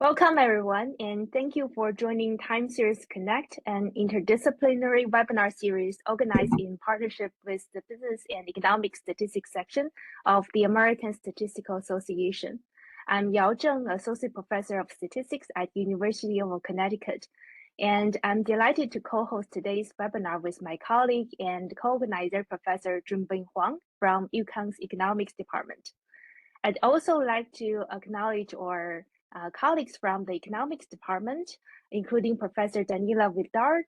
Welcome, everyone, and thank you for joining Time Series Connect, an interdisciplinary webinar series organized in partnership with the Business and Economic Statistics section of the American Statistical Association. I'm Yao Zheng, Associate Professor of Statistics at University of Connecticut, and I'm delighted to co-host today's webinar with my colleague and co-organizer, Professor Junbin Huang from UConn's Economics Department. I'd also like to acknowledge our colleagues from the economics department, including Professor Daniela Vidart,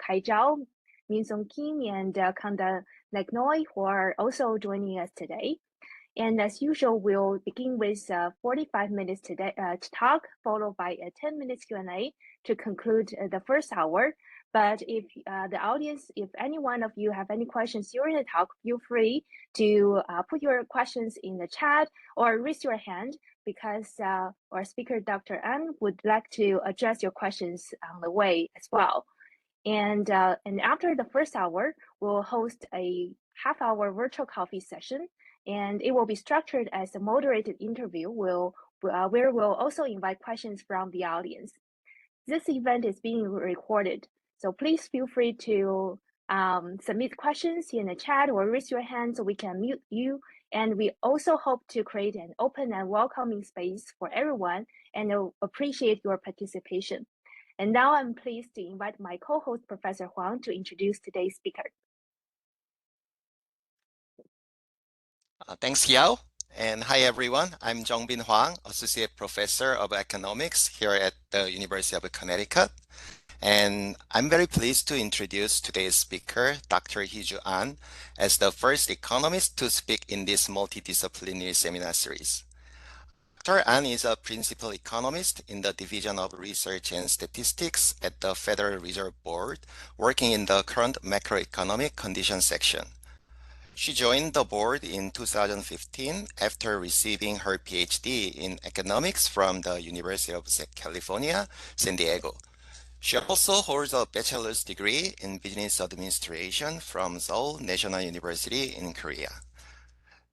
Hie Joo Ahn, Min-Sung Kim, and Kanda Nagnoi, who are also joining us today. And as usual, we'll begin with 45 minutes today to talk, followed by a 10 minutes Q&A to conclude the first hour. But if the audience, if any one of you have any questions during the talk, feel free to put your questions in the chat or raise your hand, because our speaker, Dr. Ahn, would like to address your questions on the way as well. And after the first hour, we'll host a half-hour virtual coffee session, and it will be structured as a moderated interview where we'll also invite questions from the audience. This event is being recorded, so please feel free to submit questions in the chat or raise your hand so we can mute you. And we also hope to create an open and welcoming space for everyone and appreciate your participation. And now I'm pleased to invite my co-host, Professor Huang, to introduce today's speaker. Thanks, Yao. And hi, everyone. I'm Jongbin Huang, Associate Professor of Economics here at the University of Connecticut. And I'm very pleased to introduce today's speaker, Dr. Hie Joo Ahn, as the first economist to speak in this multidisciplinary seminar series. Dr. Ahn is a Principal Economist in the Division of Research and Statistics at the Federal Reserve Board, working in the current macroeconomic conditions section. She joined the board in 2015 after receiving her PhD in economics from the University of California, San Diego. She also holds a bachelor's degree in business administration from Seoul National University in Korea.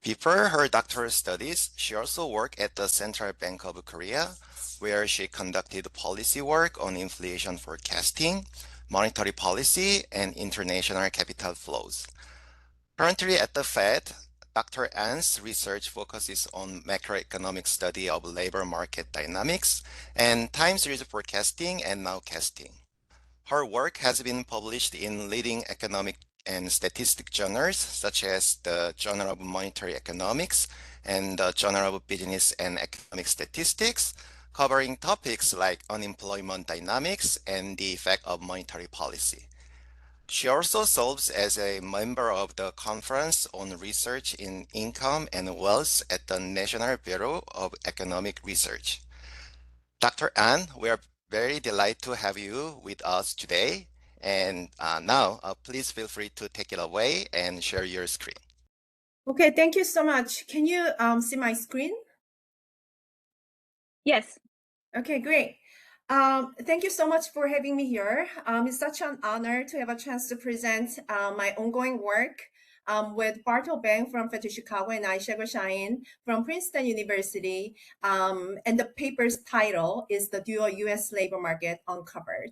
Before her doctoral studies, she also worked at the Central Bank of Korea, where she conducted policy work on inflation forecasting, monetary policy, and international capital flows. Currently at the Fed, Dr. Ahn's research focuses on macroeconomic study of labor market dynamics and time series forecasting and nowcasting. Her work has been published in leading economic and statistic journals such as the Journal of Monetary Economics and the Journal of Business and Economic Statistics, covering topics like unemployment dynamics and the effect of monetary policy. She also serves as a member of the Conference on Research in Income and Wealth at the National Bureau of Economic Research. Dr. Ahn, we are very delighted to have you with us today. And now, please feel free to take it away and share your screen. Okay, thank you so much. Can you see my screen? Yes. Okay, great. Thank you so much for having me here. It's such an honor to have a chance to present my ongoing work with Bartle Bang from FED Chicago and Hie Joo Ahn from Princeton University. And the paper's title is The Dual U.S. Labor Market Uncovered.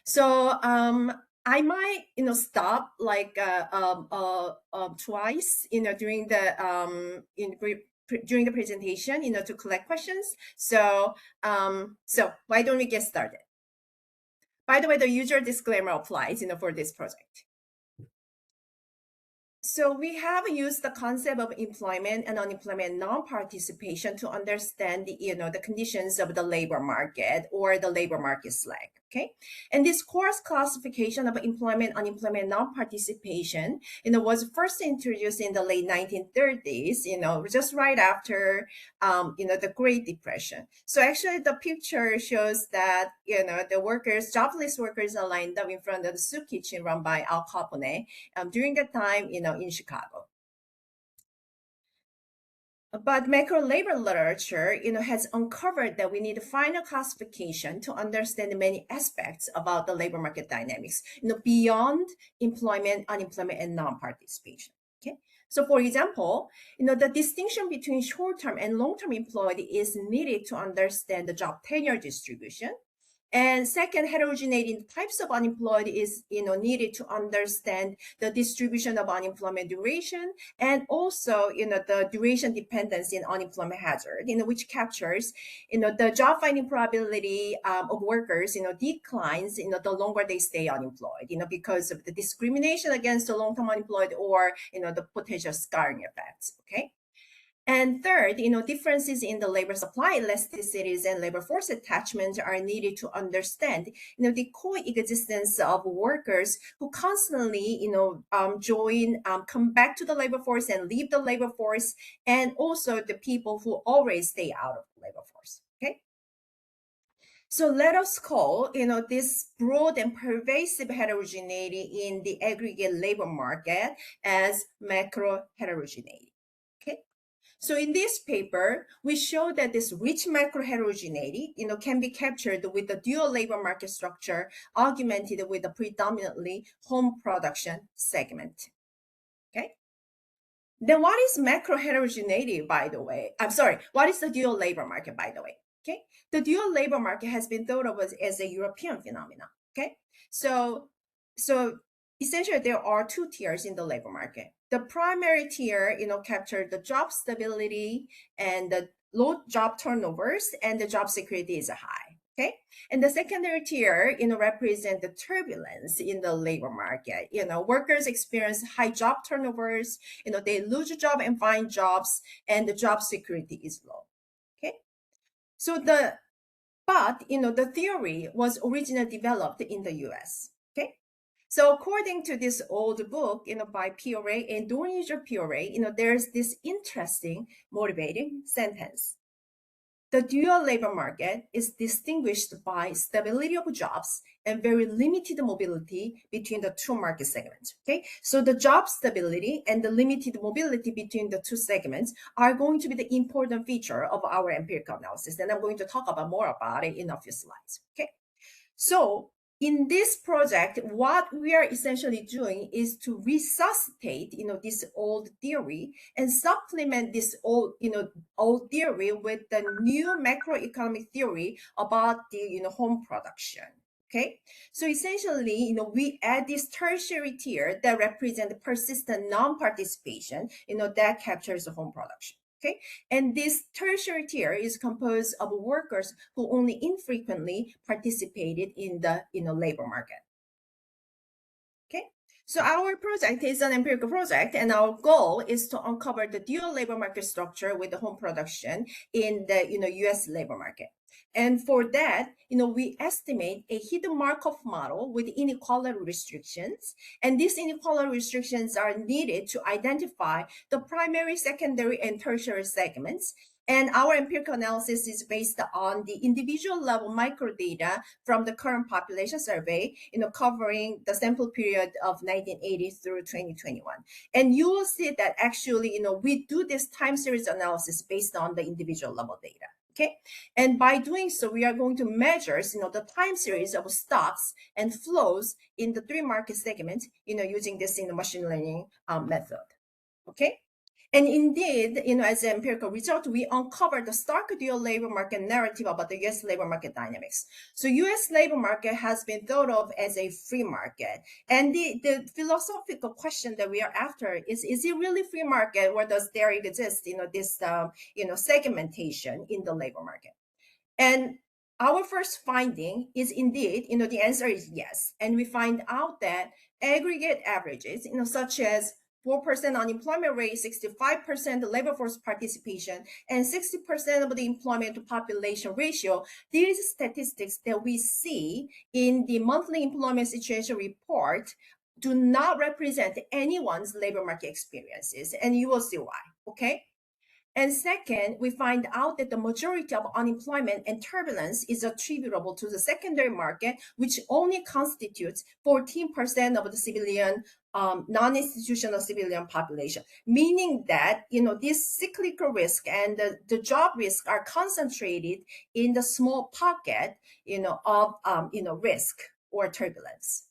So I might, stop like twice, during the during the presentation, to collect questions. So why don't we get started? By the way, the usual disclaimer applies, for this project. So we have used the concept of employment and unemployment non-participation to understand the conditions of the labor market or the labor market slag. Okay, and this coarse classification of employment, unemployment, non-participation, was first introduced in the late 1930s, just right after, the Great Depression. So actually, the picture shows that, the workers, jobless workers, are lined up in front of the soup kitchen run by Al Capone during that time, in Chicago. But macro labor literature, has uncovered that we need a final classification to understand many aspects about the labor market dynamics, beyond employment, unemployment, and non-participation. Okay, So for example, the distinction between short-term and long-term employed is needed to understand the job tenure distribution. And second, heterogeneity in types of unemployed is needed to understand the distribution of unemployment duration, and also the duration dependence in unemployment hazard, which captures the job finding probability of workers declines the longer they stay unemployed, because of the discrimination against the long-term unemployed, or the potential scarring effects. Okay. And third, differences in the labor supply elasticities and labor force attachment are needed to understand, the coexistence of workers who constantly, come back to the labor force and leave the labor force, and also the people who always stay out of the labor force. Okay. So let us call, this broad and pervasive heterogeneity in the aggregate labor market as macro heterogeneity. Okay. So in this paper, we show that this rich macro heterogeneity, can be captured with the dual labor market structure augmented with a predominantly home production segment. Okay. Then what is macro heterogeneity, by the way? I'm sorry, what is the dual labor market, by the way? Okay. The dual labor market has been thought of as a European phenomenon. Okay. So essentially, there are two tiers in the labor market. The primary tier, captured the job stability and the low job turnovers, and the job security is high. Okay. And the secondary tier, represent the turbulence in the labor market. Workers experience high job turnovers, they lose a job and find jobs, and the job security is low. Okay. So the theory was originally developed in the US. Okay. So according to this old book, by Pioret and Dorniger Pioret, there's this interesting motivating sentence. The dual labor market is distinguished by stability of jobs and very limited mobility between the two market segments. Okay, so the job stability and the limited mobility between the two segments are going to be the important feature of our empirical analysis, and I'm going to talk more about it in a few slides. Okay, so in this project, what we are essentially doing is to resuscitate, this old theory and supplement this old theory with the new macroeconomic theory about the, home production. Okay, so essentially, we add this tertiary tier that represent persistent non-participation, that captures the home production. Okay, and this tertiary tier is composed of workers who only infrequently participated in the labor market. Okay, so our project is an empirical project, and our goal is to uncover the dual labor market structure with the home production in the U.S. labor market. And for that, we estimate a hidden Markov model with inequality restrictions. And these inequality restrictions are needed to identify the primary, secondary, and tertiary segments. And our empirical analysis is based on the individual level microdata from the current population survey, covering the sample period of 1980 through 2021. And you will see that actually, we do this time series analysis based on the individual level data. Okay, and by doing so, we are going to measure, the time series of stocks and flows in the three market segments, using this machine learning method. Okay, and indeed, as an empirical result, we uncovered the stark dual labor market narrative about the U.S. labor market dynamics. So U.S. labor market has been thought of as a free market. And the philosophical question that we are after is it really free market, or does there exist, this, segmentation in the labor market? And our first finding is indeed, the answer is yes. And we find out that aggregate averages, such as 4% unemployment rate, 65% labor force participation, and 60% of the employment to population ratio, these statistics that we see in the monthly employment situation report do not represent anyone's labor market experiences, and you will see why, okay? And second, we find out that the majority of unemployment and turbulence is attributable to the secondary market, which only constitutes 14% of the civilian, non-institutional civilian population, meaning that, this cyclical risk and the job risk are concentrated in the small pocket, of, risk or turbulence.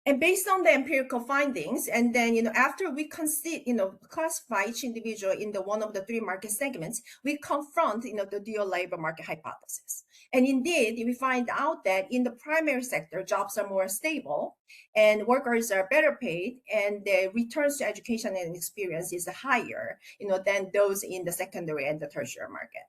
And based on the empirical findings, and then, after we classify each individual in the one of the three market segments, we confront, the dual labor market hypothesis. And indeed, we find out that in the primary sector, jobs are more stable and workers are better paid, and the returns to education and experience is higher, than those in the secondary and the tertiary market.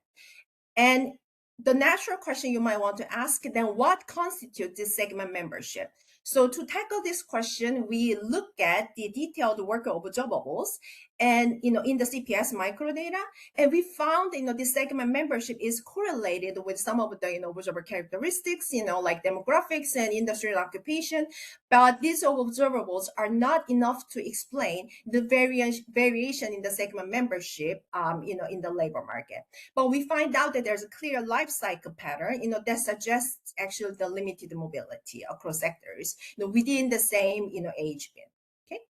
And the natural question you might want to ask, then what constitutes this segment membership? So to tackle this question, we look at the detailed worker observables and, in the CPS microdata, and we found, this segment membership is correlated with some of the, observer characteristics, like demographics and industrial occupation, but these observables are not enough to explain the variation in the segment membership, in the labor market. But we find out that there's a clear life cycle pattern, that suggests actually the limited mobility across sectors, within the same, age band. Okay.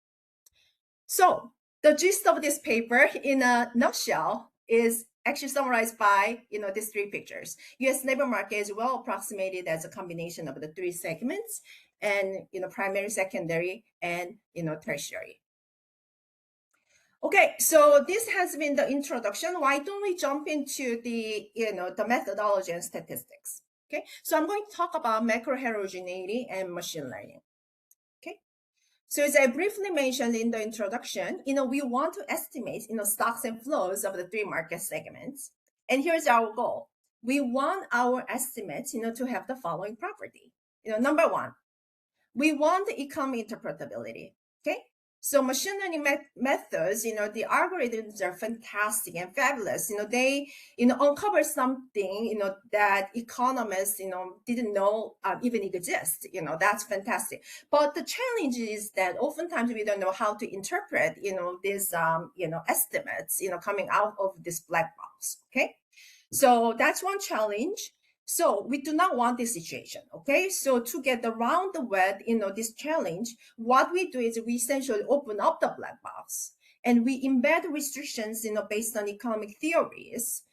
So the gist of this paper in a nutshell is actually summarized by, these three pictures. U.S. labor market is well approximated as a combination of the three segments, and, primary, secondary, and, tertiary. Okay, so this has been the introduction. Why don't we jump into the, the methodology and statistics? Okay, so I'm going to talk about macro heterogeneity and machine learning. Okay, so as I briefly mentioned in the introduction, we want to estimate, stocks and flows of the three market segments. And here's our goal. We want our estimates, to have the following property. Number one, we want the economic interpretability. Okay. So machine learning methods, the algorithms are fantastic and fabulous. They, uncover something, that economists, didn't know even exist. That's fantastic. But the challenge is that oftentimes we don't know how to interpret, these, estimates, coming out of this black box. Okay. So that's one challenge. So we do not want this situation, okay? So to get around this challenge, what we do is we essentially open up the black box and we embed restrictions, based on economic theories,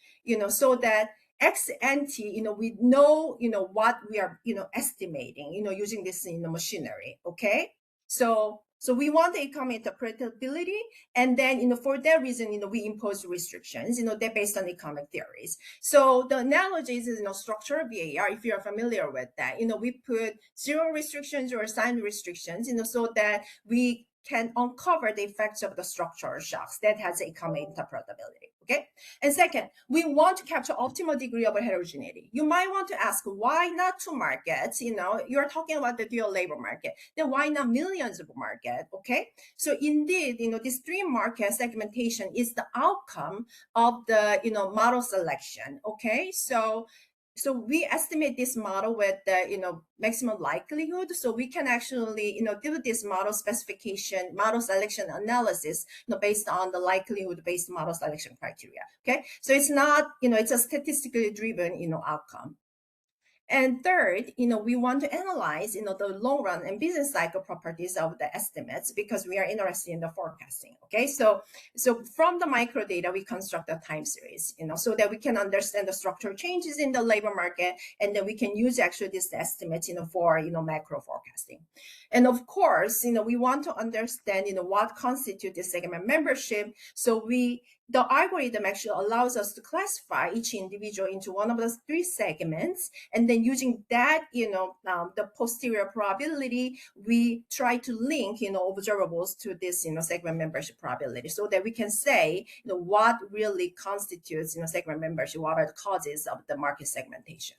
so that ex ante, we know, what we are, estimating, using this, machinery, okay? So we want the economic interpretability, and then, for that reason, we impose restrictions, they're based on economic theories. So the analogy is, structural VAR, if you're familiar with that, we put zero restrictions or sign restrictions, so that we can uncover the effects of the structural shocks that has economic interpretability, okay? And second, we want to capture optimal degree of heterogeneity. You might want to ask, why not two markets? You're talking about the dual labor market, then why not millions of market, okay? So indeed, this three market segmentation is the outcome of the, model selection, okay? So we estimate this model with the, maximum likelihood. So we can actually, do this model specification, model selection analysis, based on the likelihood-based model selection criteria. Okay. So it's not, it's a statistically driven, outcome. And third, we want to analyze, the long run and business cycle properties of the estimates, because we are interested in the forecasting. Okay, so from the microdata, we construct a time series, so that we can understand the structural changes in the labor market, and then we can use actually this estimate, for, macro forecasting. And of course, we want to understand, what constitutes the segment membership. So the algorithm actually allows us to classify each individual into one of the three segments, and then using that, the posterior probability, we try to link, observables to this, segment membership probability, so that we can say, what really constitutes, segment membership, what are the causes of the market segmentation.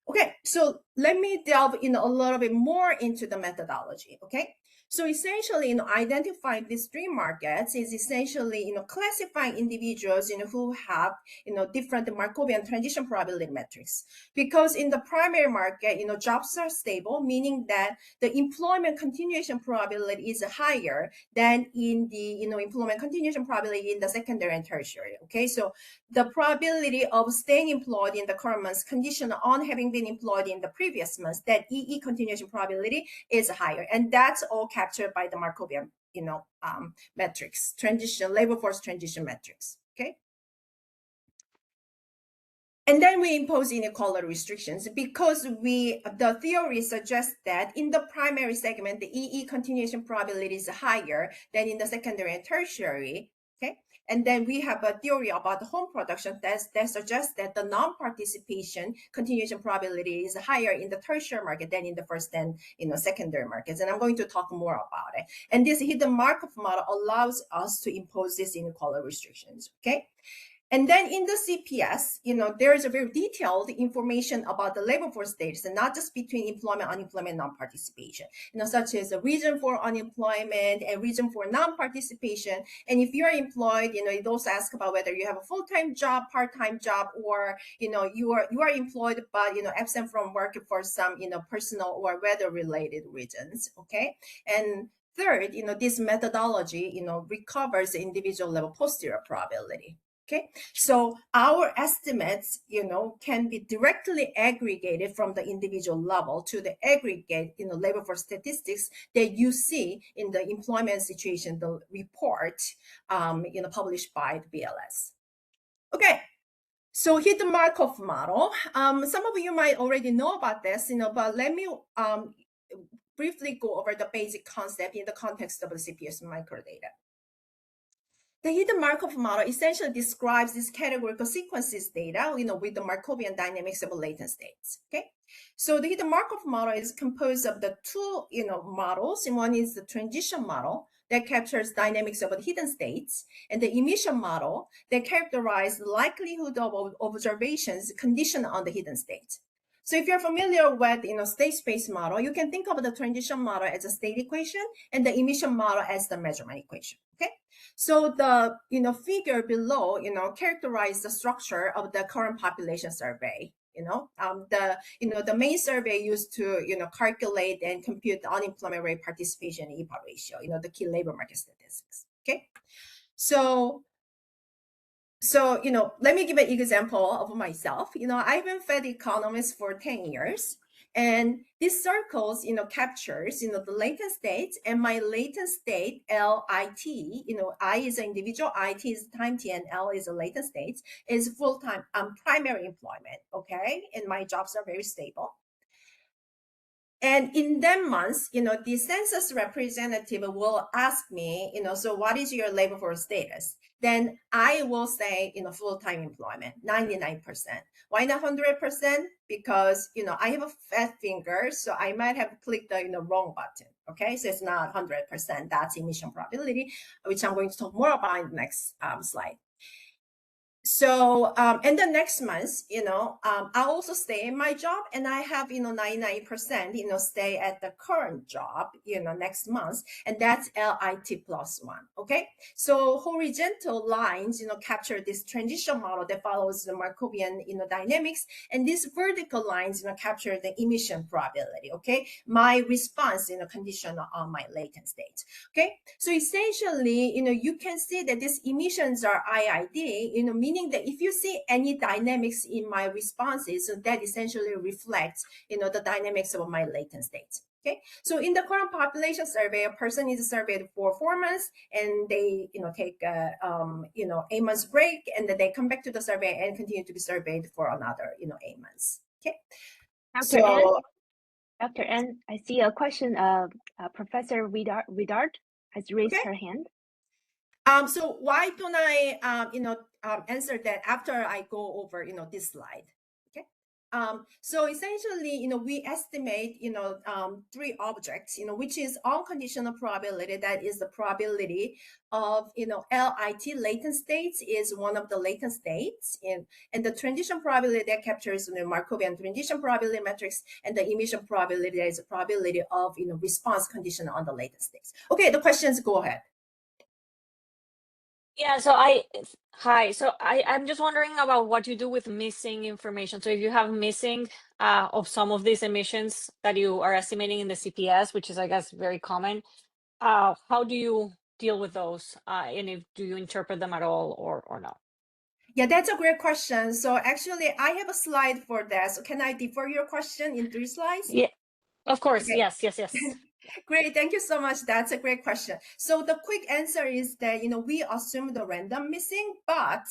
Okay, so let me delve in a little bit more into the methodology, okay? So essentially, identifying these three markets is essentially, classifying individuals, who have, different Markovian transition probability metrics. Because in the primary market, jobs are stable, meaning that the employment continuation probability is higher than in the, employment continuation probability in the secondary and tertiary. Okay, so the probability of staying employed in the current month's conditional on having been employed in the previous months, that EE continuation probability is higher, and that's all captured by the Markovian, metrics, labor force transition metrics. Okay. And then we impose inequality restrictions because the theory suggests that in the primary segment, the EE continuation probability is higher than in the secondary and tertiary. Okay. And then we have a theory about the home production that suggests that the non-participation continuation probability is higher in the tertiary market than in the first and secondary markets. And I'm going to talk more about it. And this hidden Markov model allows us to impose these inequality restrictions. Okay. And then in the CPS, there is a very detailed information about the labor force status, and not just between employment, unemployment, non-participation, such as the reason for unemployment and reason for non-participation. And if you are employed, it also asks about whether you have a full-time job, part-time job, or you are employed but absent from work for some personal or weather-related reasons. Okay, and third, this methodology recovers the individual level posterior probability. Okay, so our estimates, can be directly aggregated from the individual level to the aggregate, labor force statistics that you see in the employment situation, the report, published by the BLS. Okay, so hidden Markov model. Some of you might already know about this, but let me briefly go over the basic concept in the context of the CPS microdata. The hidden Markov model essentially describes this categorical sequences data, with the Markovian dynamics of latent states. Okay, so the hidden Markov model is composed of the two, models. And one is the transition model that captures dynamics of the hidden states, and the emission model that characterizes the likelihood of observations conditioned on the hidden states. So if you're familiar with, state space model, you can think of the transition model as a state equation and the emission model as the measurement equation. Okay, so the figure below characterize the structure of the current population survey. The main survey used to calculate and compute the unemployment rate, participation, and EPA ratio. The key labor market statistics. Okay, so let me give an example of myself. I've been Fed economist for 10 years. And these circles, captures, the latent states, and my latent state, LIT, I is an individual, IT is time T, and L is a latent state, is full-time primary employment, okay? And my jobs are very stable. And in that months, the census representative will ask me, so what is your labor force status? Then I will say, full-time employment, 99%. Why not 100%? Because, I have a fat finger, so I might have clicked the wrong button. Okay, so it's not 100%. That's emission probability, which I'm going to talk more about in the next slide. So, and the next month, I also stay in my job, and I have, 99%, stay at the current job, next month, and that's LIT plus 1, okay? So horizontal lines, capture this transition model that follows the Markovian, dynamics, and these vertical lines, capture the emission probability, okay? My response, condition on my latent state, okay? So essentially, you can see that these emissions are IID, meaning that if you see any dynamics in my responses, so that essentially reflects, the dynamics of my latent states. Okay, so in the current population survey, a person is surveyed for 4 months, and they, take a, 8 months break, and then they come back to the survey and continue to be surveyed for another, 8 months. Okay, Dr. N, I see a question. Professor Widard has raised her hand. So why don't I, answer that after I go over, this slide? Okay. So essentially, we estimate, 3 objects, which is unconditional probability. That is the probability of, LIT latent states is one of the latent states, and the transition probability that captures the Markovian transition probability matrix, and the emission probability that is the probability of, response condition on the latent states. Okay, the questions, go ahead. Yeah, so I'm just wondering about what you do with missing information. So if you have missing of some of these emissions that you are estimating in the CPS, which is, I guess, very common, how do you deal with those? And do you interpret them at all or no? Yeah, that's a great question. So actually, I have a slide for that. So can I defer your question in 3 slides? Yeah, of course. Okay. Yes. Great, thank you so much. That's a great question. So the quick answer is that, we assume the random missing, but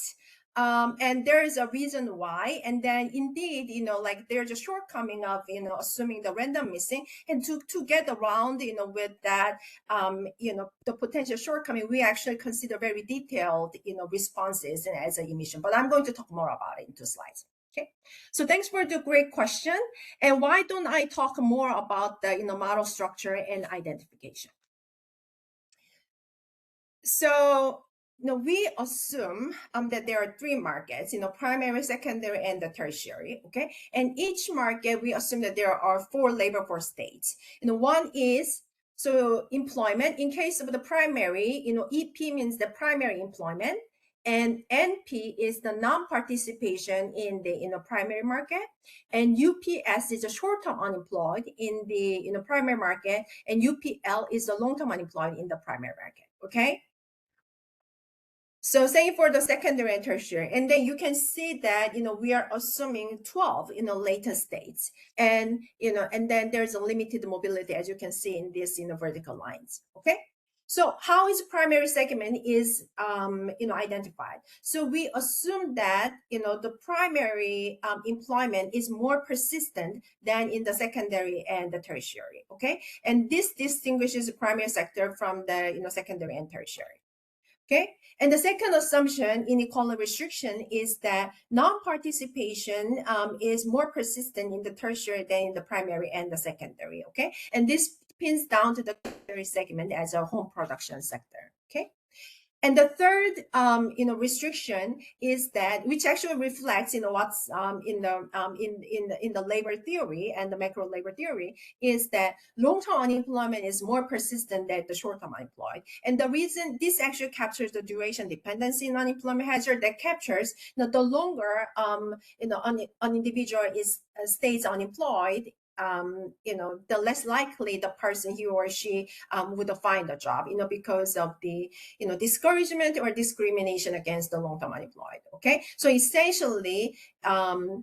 And there is a reason why. And then indeed, like there's a shortcoming of, assuming the random missing, and to get around, with that, the potential shortcoming, we actually consider very detailed, responses as an emission, but I'm going to talk more about it in 2 slides. Okay, so thanks for the great question. And why don't I talk more about the model structure and identification? So we assume that there are 3 markets, primary, secondary, and the tertiary. Okay, and each market we assume that there are 4 labor force states. One is employment. In case of the primary, EP means the primary employment, and NP is the non-participation in the primary market, and UPS is a short-term unemployed in the primary market, and UPL is the long-term unemployed in the primary market. Okay, so same for the secondary and tertiary, and then you can see that we are assuming 12 latent states, and and then there's a limited mobility, as you can see in this vertical lines. Okay, so how is primary segment is identified? So we assume that the primary employment is more persistent than in the secondary and the tertiary. Okay, and this distinguishes the primary sector from the secondary and tertiary. Okay, and the second assumption, inequality restriction, is that non-participation is more persistent in the tertiary than in the primary and the secondary. Okay, and this pins down to the tertiary segment as a home production sector. Okay, and the third restriction is that, which actually reflects what's in the labor theory and the macro labor theory, is that long-term unemployment is more persistent than the short-term unemployed. And the reason this actually captures the duration dependency in unemployment hazard, that captures the longer an individual stays unemployed, the less likely the person, he or she, would find a job, because of the, discouragement or discrimination against the long-term unemployed. Okay, so essentially, the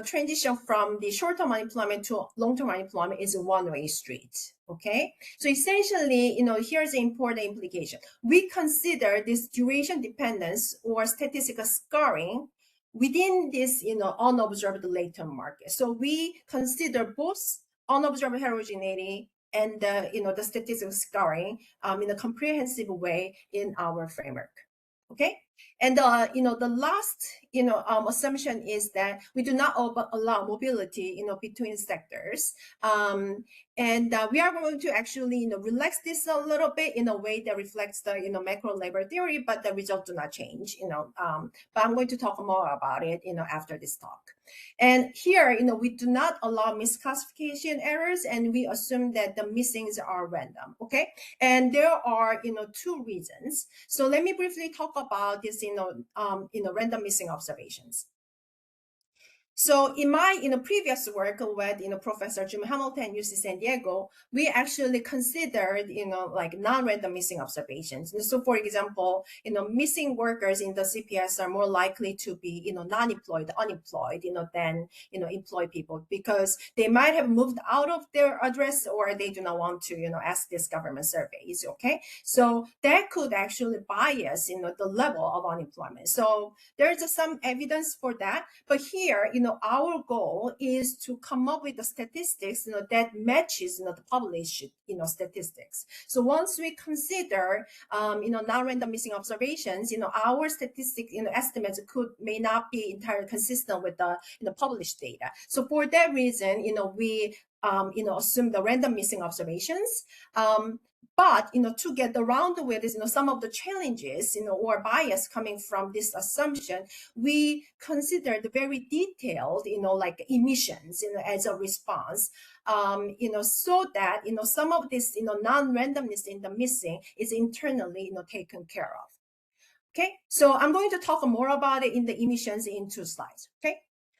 transition from the short-term unemployment to long-term unemployment is a one-way street. Okay, so essentially, here's the important implication. We consider this duration dependence or statistical scoring within this, unobserved latent market. So we consider both unobserved heterogeneity and the statistical scoring in a comprehensive way in our framework. Okay, and the last assumption is that we do not allow mobility between sectors, and we are going to actually relax this a little bit in a way that reflects the macro labor theory, but the results do not change. But I'm going to talk more about it after this talk. And here we do not allow misclassification errors, and we assume that the missings are random. Okay, and there are 2 reasons. So let me briefly talk about this random missing observations. So in my previous work with Professor Jim Hamilton, UC San Diego, we actually considered like non-random missing observations. And so for example, missing workers in the CPS are more likely to be non-employed, unemployed, than employed people, because they might have moved out of their address, or they do not want to ask this government surveys. Okay, so that could actually bias the level of unemployment. So there's some evidence for that, but here our goal is to come up with the statistics that matches the published statistics. So once we consider non-random missing observations, our statistic estimates may not be entirely consistent with the published data. So for that reason, we assume the random missing observations. But to get around with this, some of the challenges, or bias coming from this assumption, we considered very detailed, like emissions, as a response, so that some of this, non-randomness in the missing is internally, taken care of. Okay, so I'm going to talk more about it in the emissions in 2 slides. Okay,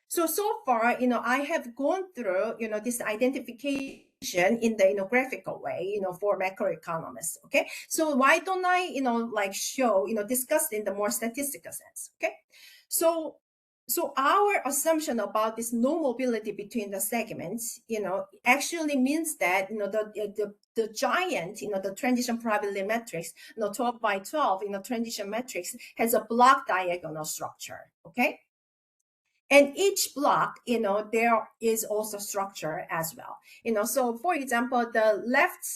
so far, I have gone through, this identification in the graphical way, for macroeconomists. Okay, so why don't I, like show, discuss in the more statistical sense. Okay, so So our assumption about this no mobility between the segments, actually means that, the giant, the transition probability matrix, 12 by 12, transition matrix has a block diagonal structure, okay? And each block, there is also structure as well. So for example, the left,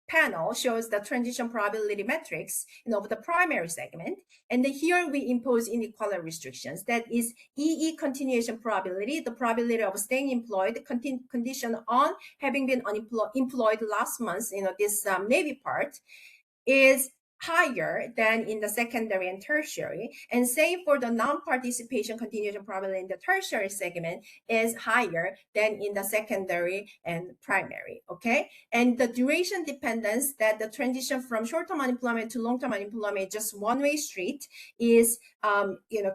panel shows the transition probability matrix, of the primary segment. And then here we impose inequality restrictions. That is EE continuation probability, the probability of staying employed, condition on having been employed last month, this navy part is higher than in the secondary and tertiary, and same for the non-participation continuation probability in the tertiary segment is higher than in the secondary and primary, okay? And the duration dependence, that the transition from short-term unemployment to long-term unemployment, just one-way street, is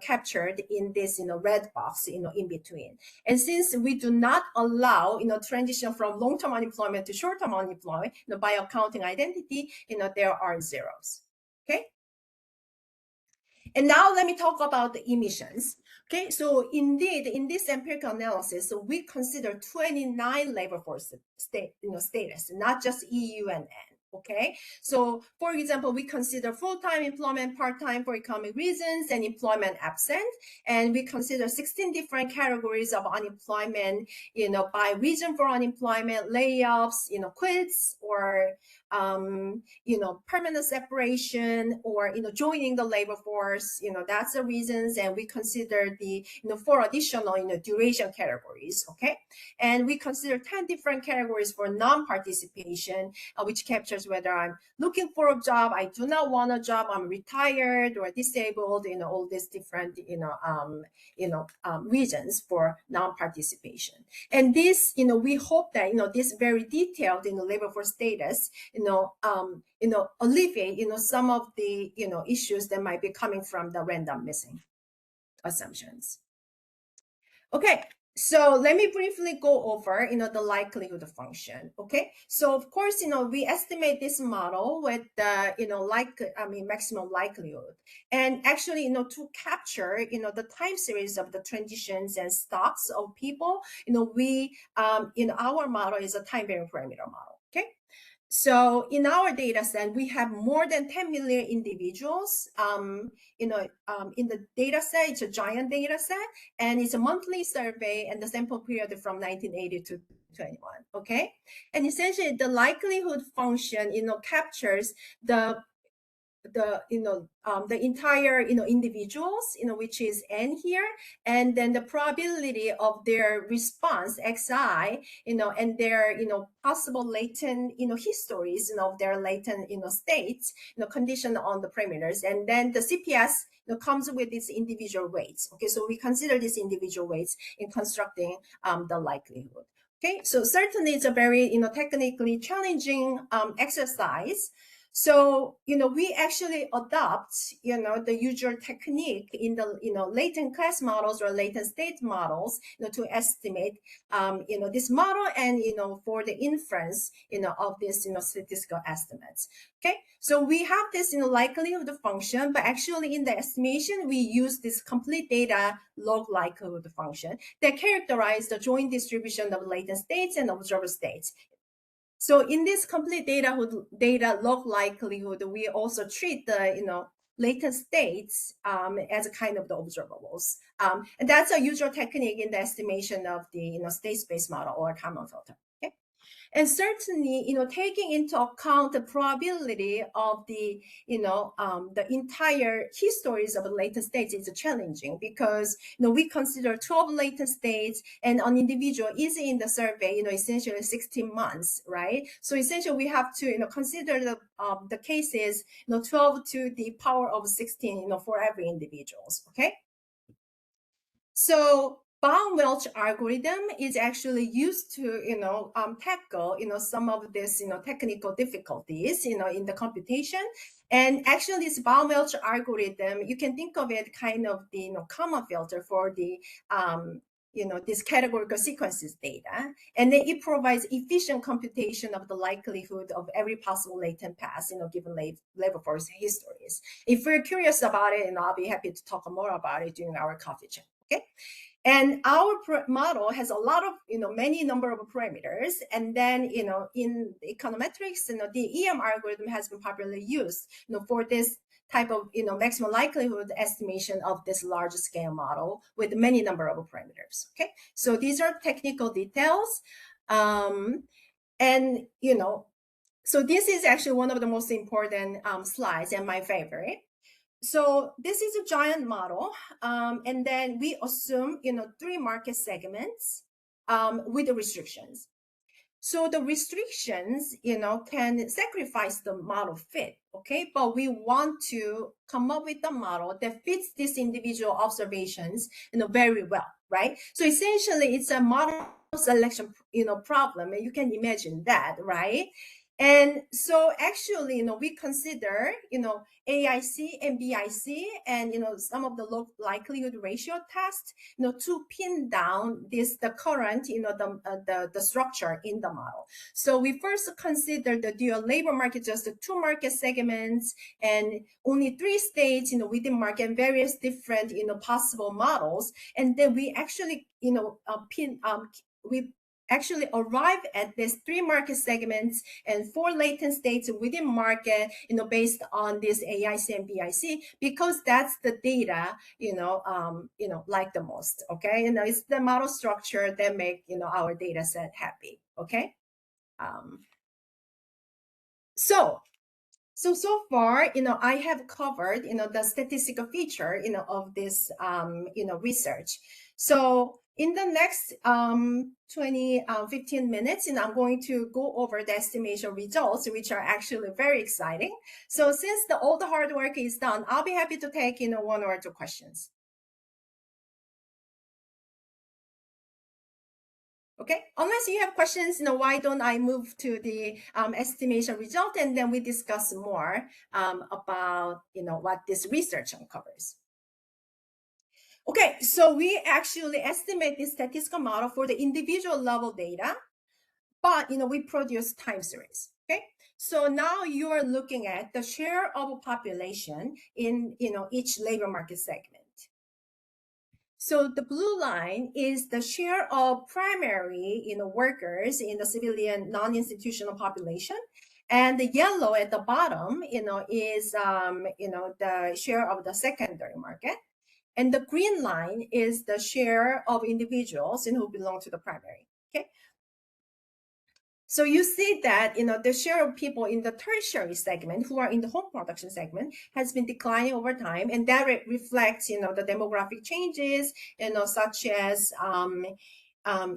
captured in this red box in between. And since we do not allow transition from long-term unemployment to short-term unemployment by accounting identity, there are zeros. Okay. And now let me talk about the emissions. Okay, so indeed, in this empirical analysis, so we consider 29 labor force status, not just EU and N. Okay, so for example, we consider full-time employment, part-time for economic reasons, and employment absent, and we consider 16 different categories of unemployment, by reason for unemployment, layoffs, quits, or permanent separation, or joining the labor force. That's the reasons, and we consider the 4 additional duration categories. Okay, and we consider 10 different categories for non-participation, which captures whether I'm looking for a job, I do not want a job, I'm retired or disabled, all these different reasons for non-participation. And this, we hope that this very detailed labor force status alleviate some of the issues that might be coming from the random missing assumptions. Okay, so let me briefly go over the likelihood function. Okay, so of course we estimate this model with the maximum likelihood, and actually to capture the time series of the transitions and stocks of people, we our model is a time varying parameter model. Okay. So in our data set, we have more than 10 million individuals. In the data set, it's a giant data set, and it's a monthly survey, and the sample period from 1980 to 21. Okay, and essentially the likelihood function captures the entire individuals which is n here, and then the probability of their response xi and their possible latent histories of their latent states conditioned on the parameters, and then the CPS comes with these individual weights. Okay, so we consider these individual weights in constructing the likelihood. Okay, so certainly it's a very technically challenging exercise. So, we actually adopt, the usual technique in the, latent class models or latent state models, to estimate, this model and, for the inference, of this, statistical estimates. Okay, so we have this, likelihood function, but actually in the estimation, we use this complete data log likelihood function that characterize the joint distribution of latent states and observer states. So in this complete data log likelihood, we also treat the latent states as a kind of the observables, and that's a usual technique in the estimation of the state space model or Kalman filter. Okay, and certainly taking into account the probability of the the entire histories of the latent states is challenging, because we consider 12 latent states, and an individual is in the survey essentially 16 months, right? So essentially we have to consider the cases 12 to the power of 16 for every individuals. Okay, so Baum-Welch algorithm is actually used to tackle some of this technical difficulties in the computation. And actually this Baum-Welch algorithm, you can think of it kind of the Kalman filter for the this categorical sequences data, and then it provides efficient computation of the likelihood of every possible latent path given labor force histories. If you're curious about it, I'll be happy to talk more about it during our coffee chat. Okay. And our model has a lot of, many number of parameters. And then, in econometrics, the EM algorithm has been popularly used, for this type of, maximum likelihood estimation of this large scale model with many number of parameters. Okay. So these are technical details. And, so this is actually one of the most important slides and my favorite. So this is a giant model, and then we assume, 3 market segments with the restrictions. So the restrictions, can sacrifice the model fit, okay? But we want to come up with a model that fits these individual observations, very well, right? So essentially, it's a model selection, problem, and you can imagine that, right? And so actually, we consider, AIC and BIC and, some of the low likelihood ratio tests, to pin down the current, the structure in the model. So we first consider the dual labor market, just the 2 market segments and only 3 states, within market and various different, possible models. And then we actually, we actually arrive at these 3 market segments and 4 latent states within market, based on this AIC and BIC, because that's the data, like the most, okay? It's the model structure that make, our data set happy, okay? So far, I have covered, the statistical feature, of this, research. So in the next 15 minutes, I'm going to go over the estimation results, which are actually very exciting. So since all the hard work is done, I'll be happy to take, 1 or 2 questions. Okay, unless you have questions, why don't I move to the estimation result, and then we discuss more about, what this research uncovers. Okay, so we actually estimate this statistical model for the individual level data, but, we produce time series, okay? So now you are looking at the share of a population in, each labor market segment. So the blue line is the share of primary, workers in the civilian non-institutional population. And the yellow at the bottom, is, the share of the secondary market. And the green line is the share of individuals who belong to the primary, okay? So you see that, the share of people in the tertiary segment who are in the home production segment has been declining over time. And that reflects, the demographic changes, such as, the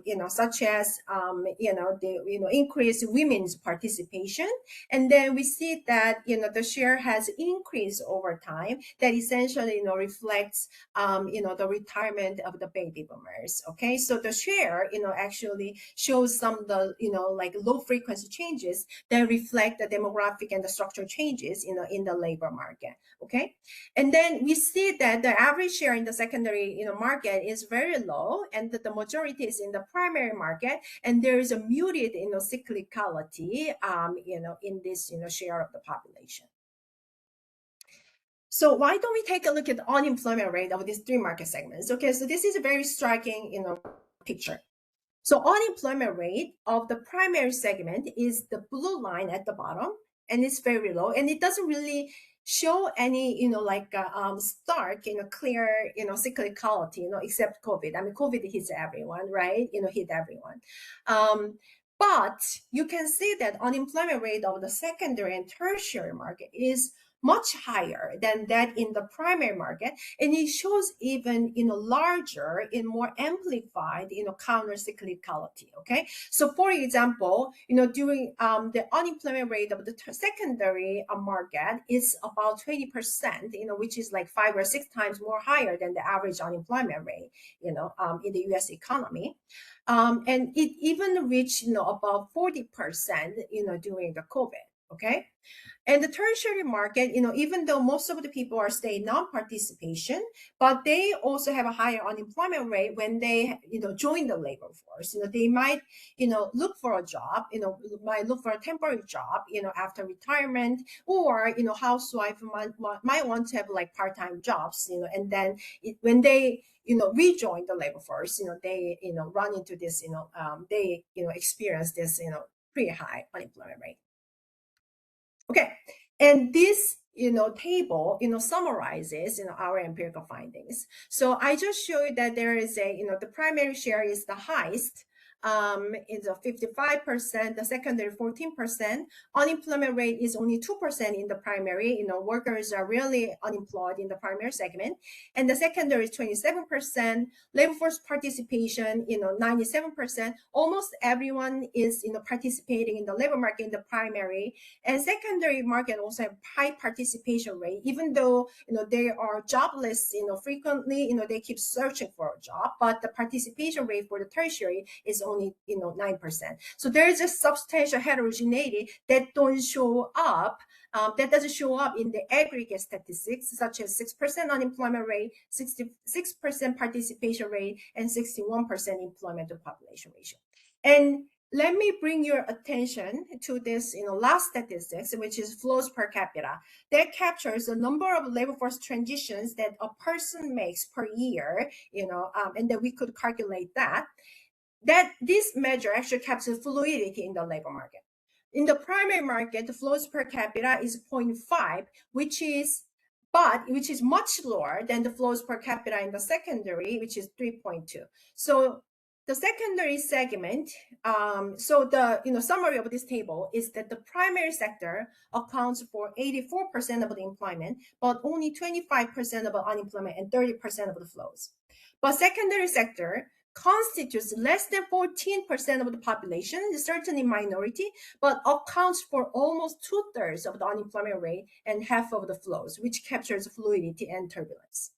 increased women's participation. And then we see that, the share has increased over time. That essentially, reflects, the retirement of the baby boomers. Okay, so the share, actually shows some of the, like low frequency changes that reflect the demographic and the structural changes, in the labor market. Okay, and then we see that the average share in the secondary, market is very low, and that the majority is in the primary market, and there is a muted, cyclicality, in this, share of the population. So why don't we take a look at the unemployment rate of these 3 market segments? Okay, so this is a very striking, picture. So unemployment rate of the primary segment is the blue line at the bottom, and it's very low, and it doesn't really show any, stark, clear, cyclicality, except COVID. I mean, COVID hits everyone, right? Hit everyone. But you can see that unemployment rate of the secondary and tertiary market is much higher than that in the primary market, and it shows even larger and more amplified counter cyclicality. Okay, so for example, during the unemployment rate of the secondary market is about 20%, which is like 5 or 6 times more higher than the average unemployment rate in the US economy. And it even reached, about 40%, during the COVID. okay? And the tertiary market, even though most of the people are staying non-participation, but they also have a higher unemployment rate when they, join the labor force. They might, look for a job, might look for a temporary job, after retirement, or, housewife might want to have like part-time jobs, and then when they, rejoin the labor force, they, run into this, they, experience this, pretty high unemployment rate. Okay, and this table summarizes our empirical findings. So I just show you that there is a the primary share is the highest, it's a 55%, the secondary 14%. Unemployment rate is only 2% in the primary. Workers are really unemployed in the primary segment, and the secondary is 27%. Labor force participation, 97%. Almost everyone is participating in the labor market in the primary, and secondary market also have high participation rate, even though they are jobless. Frequently, they keep searching for a job, but the participation rate for the tertiary is only 9%. So there is a substantial heterogeneity that don't show up. That doesn't show up in the aggregate statistics, such as 6% unemployment rate, 66% participation rate, and 61% employment to population ratio. And let me bring your attention to this last statistics, which is flows per capita. That captures the number of labor force transitions that a person makes per year, and that we could calculate that this measure actually captures fluidity in the labor market. In the primary market, the flows per capita is 0.5, which is much lower than the flows per capita in the secondary, which is 3.2. So the secondary segment, so the summary of this table is that the primary sector accounts for 84% of the employment, but only 25% of the unemployment and 30% of the flows. But secondary sector constitutes less than 14% of the population, certainly minority, but accounts for almost 2/3 of the unemployment rate and half of the flows, which captures fluidity and turbulence.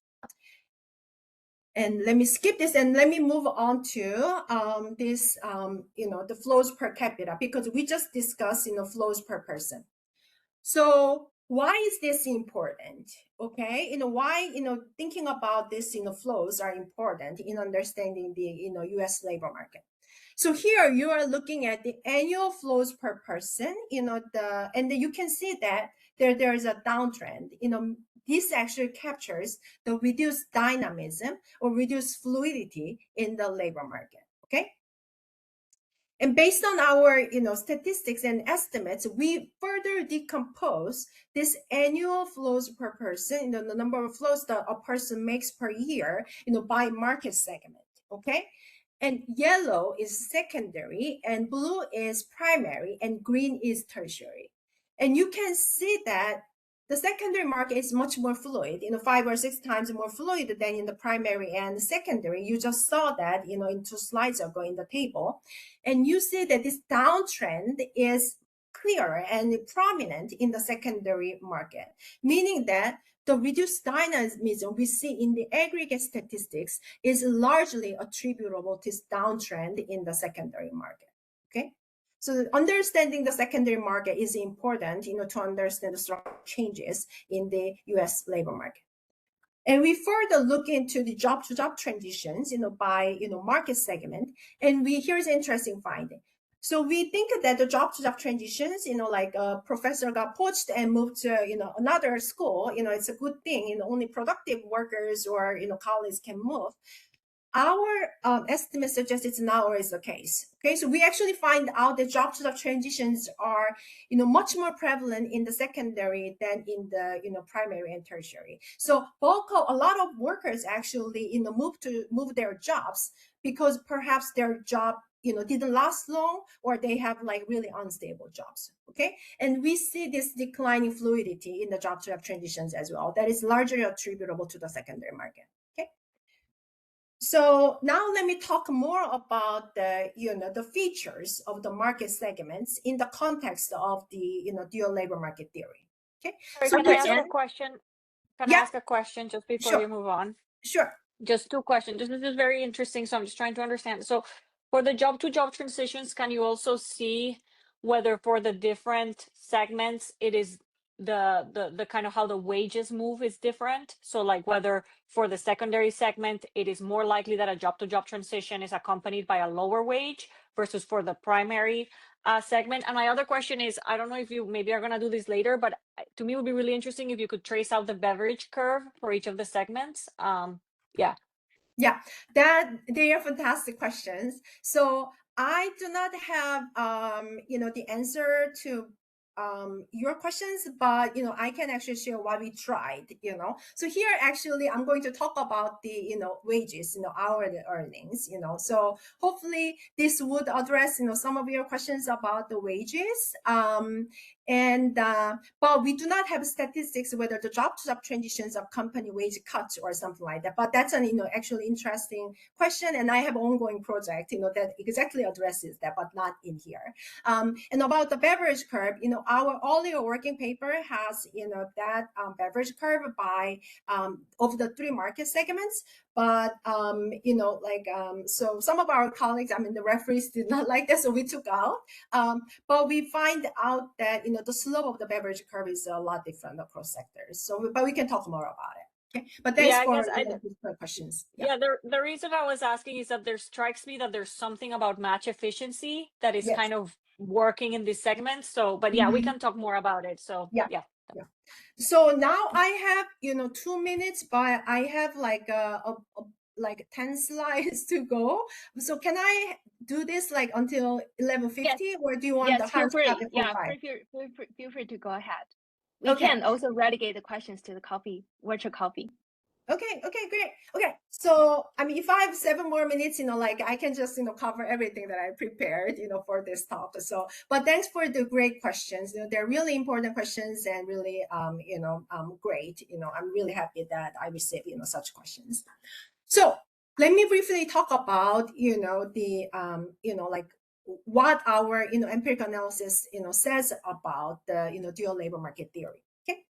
And let me skip this and let me move on to this, the flows per capita, because we just discussed, flows per person. So why is this important? Okay, why thinking about this flows are important in understanding the U.S. labor market. So here you are looking at the annual flows per person, and you can see that there is a downtrend. This actually captures the reduced dynamism or reduced fluidity in the labor market. Okay. And based on our statistics and estimates, we further decompose this annual flows per person, the number of flows that a person makes per year, by market segment. Okay. And yellow is secondary, and blue is primary, and green is tertiary. And you can see that the secondary market is much more fluid, 5 or 6 times more fluid than in the primary and secondary. You just saw that, in 2 slides ago in the table. And you see that this downtrend is clear and prominent in the secondary market, meaning that the reduced dynamism we see in the aggregate statistics is largely attributable to this downtrend in the secondary market. Okay. So understanding the secondary market is important, to understand the structural changes in the U.S. labor market. And we further look into the job-to-job transitions, by market segment. And here's an interesting finding. So we think that the job-to-job transitions, like a professor got poached and moved to another school, it's a good thing. Only productive workers or colleagues can move. Our estimate suggests it's not always the case. Okay, so we actually find out that job-to-job transitions are, much more prevalent in the secondary than in the, primary and tertiary. So a lot of workers actually, move their jobs because perhaps their job, didn't last long, or they have like really unstable jobs. Okay, and we see this declining fluidity in the job-to-job transitions as well. That is largely attributable to the secondary market. Okay. So now let me talk more about the, the features of the market segments in the context of the, dual labor market theory. Okay. Sorry, So can I ask a question? Can I ask a question just before we move on? Sure. Just 2 questions. This is very interesting. So I'm just trying to understand. So for the job-to-job transitions, can you also see whether for the different segments it is the kind of how the wages move is different. So like whether for the secondary segment it is more likely that a job to job transition is accompanied by a lower wage versus for the primary segment. And my other question is, I don't know if you maybe are going to do this later, but to me it would be really interesting if you could trace out the beverage curve for each of the segments. Yeah. Yeah, that they are fantastic questions. So I do not have the answer to your questions, but I can actually share what we tried. So here actually I'm going to talk about the wages, hourly earnings. So hopefully this would address some of your questions about the wages. But we do not have statistics whether the job to job transitions of company wage cuts or something like that. But that's an actually interesting question, and I have an ongoing project that exactly addresses that, but not in here. And about the beverage curve, our earlier working paper has that beverage curve by of the 3 market segments. But so some of our colleagues, the referees did not like that, so we took out. But we find out that the slope of the beverage curve is a lot different across sectors. So, but we can talk more about it. Okay, but thanks for the questions. Yeah, the reason I was asking is that there strikes me that there's something about match efficiency that is kind of working in this segment. So, but yeah, we can talk more about it. So yeah. So now I have 2 minutes, but I have like like 10 slides to go. So can I do this like until 11:50, or do you want the hard copy? Yeah, feel free to go ahead. We can also relegate the questions to the virtual coffee. Okay, great. Okay, so if I have 7 more minutes, I can just cover everything that I prepared, for this talk. So, but thanks for the great questions. They're really important questions and really, great. I'm really happy that I received such questions. So let me briefly talk about the like what our empirical analysis says about the dual labor market theory. Okay,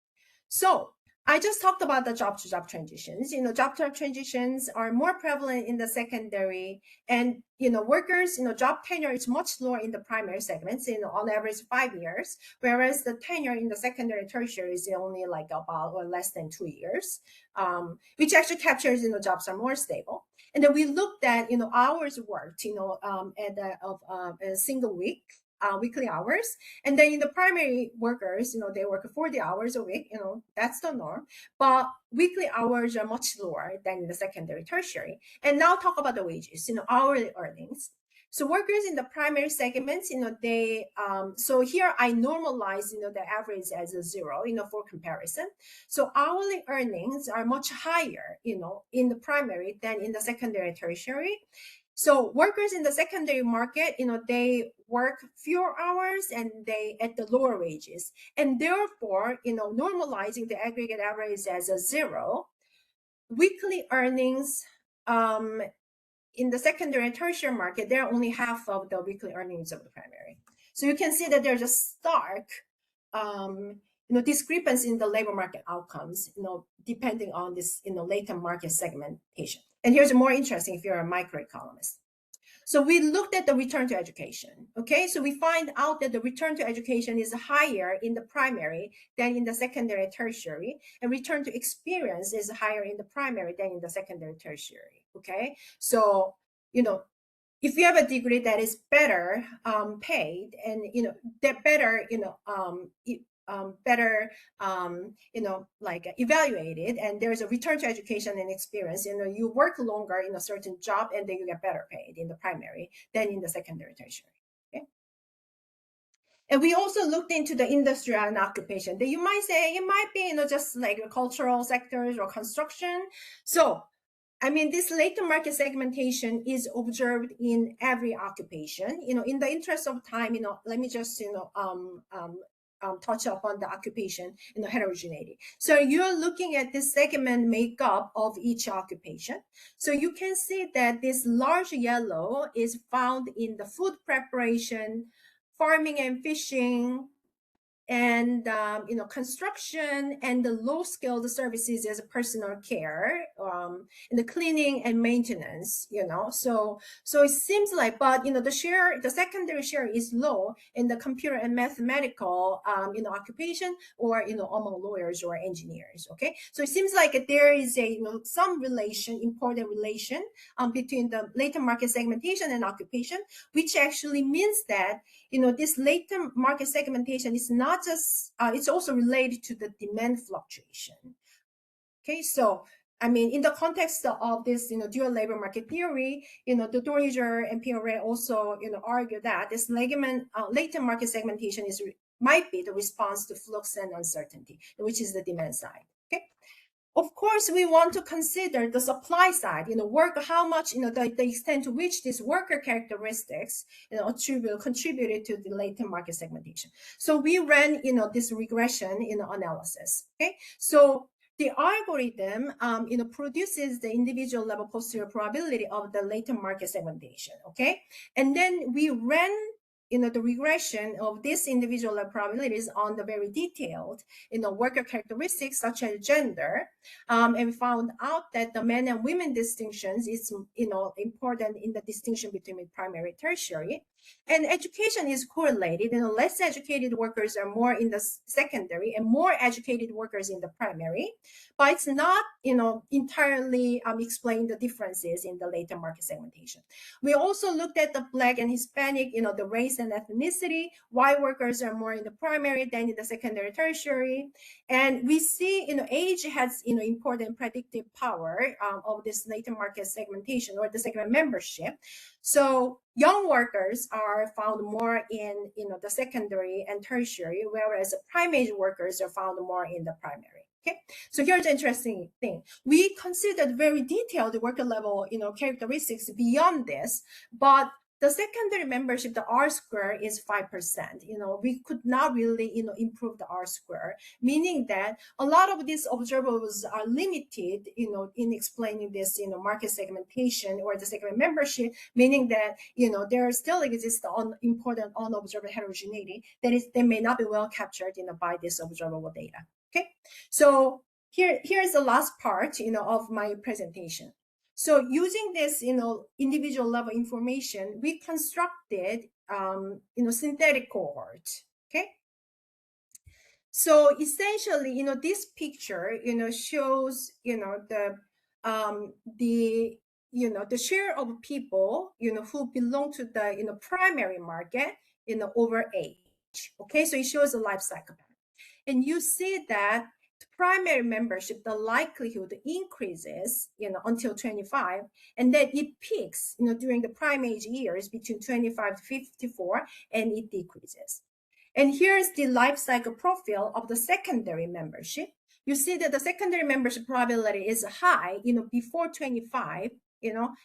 so I just talked about the job to job transitions. Job to job transitions are more prevalent in the secondary, and workers job tenure is much lower in the primary segments, on average 5 years, whereas the tenure in the secondary tertiary is only like about or less than 2 years, which actually captures jobs are more stable. And then we looked at hours worked at a single week. Weekly hours, and then in the primary workers, they work 40 hours a week, that's the norm, but weekly hours are much lower than in the secondary tertiary. And now talk about the wages, hourly earnings. So workers in the primary segments, they so here I normalize the average as a 0 for comparison. So hourly earnings are much higher in the primary than in the secondary tertiary. So workers in the secondary market, they work fewer hours and they at the lower wages, and therefore, normalizing the aggregate average as a 0, weekly earnings in the secondary and tertiary market, they're only half of the weekly earnings of the primary. So you can see that there's a stark discrepancy in the labor market outcomes, depending on this latent market segmentation. And here's more interesting if you're a microeconomist. So we looked at the return to education. Okay, so we find out that the return to education is higher in the primary than in the secondary tertiary, and return to experience is higher in the primary than in the secondary tertiary. Okay, so if you have a degree that is better paid and that better better like evaluated, and there's a return to education and experience, you work longer in a certain job and then you get better paid in the primary than in the secondary tertiary. Okay, and we also looked into the industry and occupation that you might say it might be just like cultural sectors or construction. So this latent market segmentation is observed in every occupation. In the interest of time, let me just touch upon the occupation heterogeneity. So you're looking at this segment makeup of each occupation. So you can see that this large yellow is found in the food preparation, farming and fishing, and construction, and the low-skilled services as personal care in the cleaning and maintenance, so it seems like, but the secondary share is low in the computer and mathematical occupation, or among lawyers or engineers. Okay, so it seems like there is a some important relation between the latent market segmentation and occupation, which actually means that this latent market segmentation is not just it's also related to the demand fluctuation. Okay, so I mean, in the context of this dual labor market theory, the Dozier and Pierre also argue that this latent market segmentation might be the response to flux and uncertainty, which is the demand side. Okay. Of course, we want to consider the supply side, how much, the extent to which these worker characteristics, contributed to the latent market segmentation. So we ran, this regression, analysis. Okay, so the algorithm, produces the individual level posterior probability of the latent market segmentation. Okay, and then we ran the regression of these individual probabilities on the very detailed, worker characteristics such as gender, and we found out that the men and women distinctions is, important in the distinction between primary and tertiary. And education is correlated, less educated workers are more in the secondary and more educated workers in the primary, but it's not, entirely explaining the differences in the latent market segmentation. We also looked at the Black and Hispanic, the race and ethnicity, why workers are more in the primary than in the secondary, tertiary. And we see, age has, important predictive power of this latent market segmentation or the segment membership. So young workers are found more in, the secondary and tertiary, whereas prime age workers are found more in the primary. Okay, so here's the interesting thing. We considered very detailed worker level, characteristics beyond this, but the secondary membership, the R square is 5%. We could not really, improve the R square, meaning that a lot of these observables are limited, in explaining this, market segmentation or the segment membership, meaning that, there still exists important unobserved heterogeneity that may not be well captured, by this observable data. Okay, so here's the last part, of my presentation. So using this, individual level information, we constructed, synthetic cohort. Okay. So essentially, this picture, shows, the share of people, who belong to the, primary market, over age. Okay. So it shows the life cycle pattern. And you see that primary membership, the likelihood increases, until 25, and then it peaks, during the prime age years between 25 to 54, and it decreases. And here's the life cycle profile of the secondary membership. You see that the secondary membership probability is high, before 25.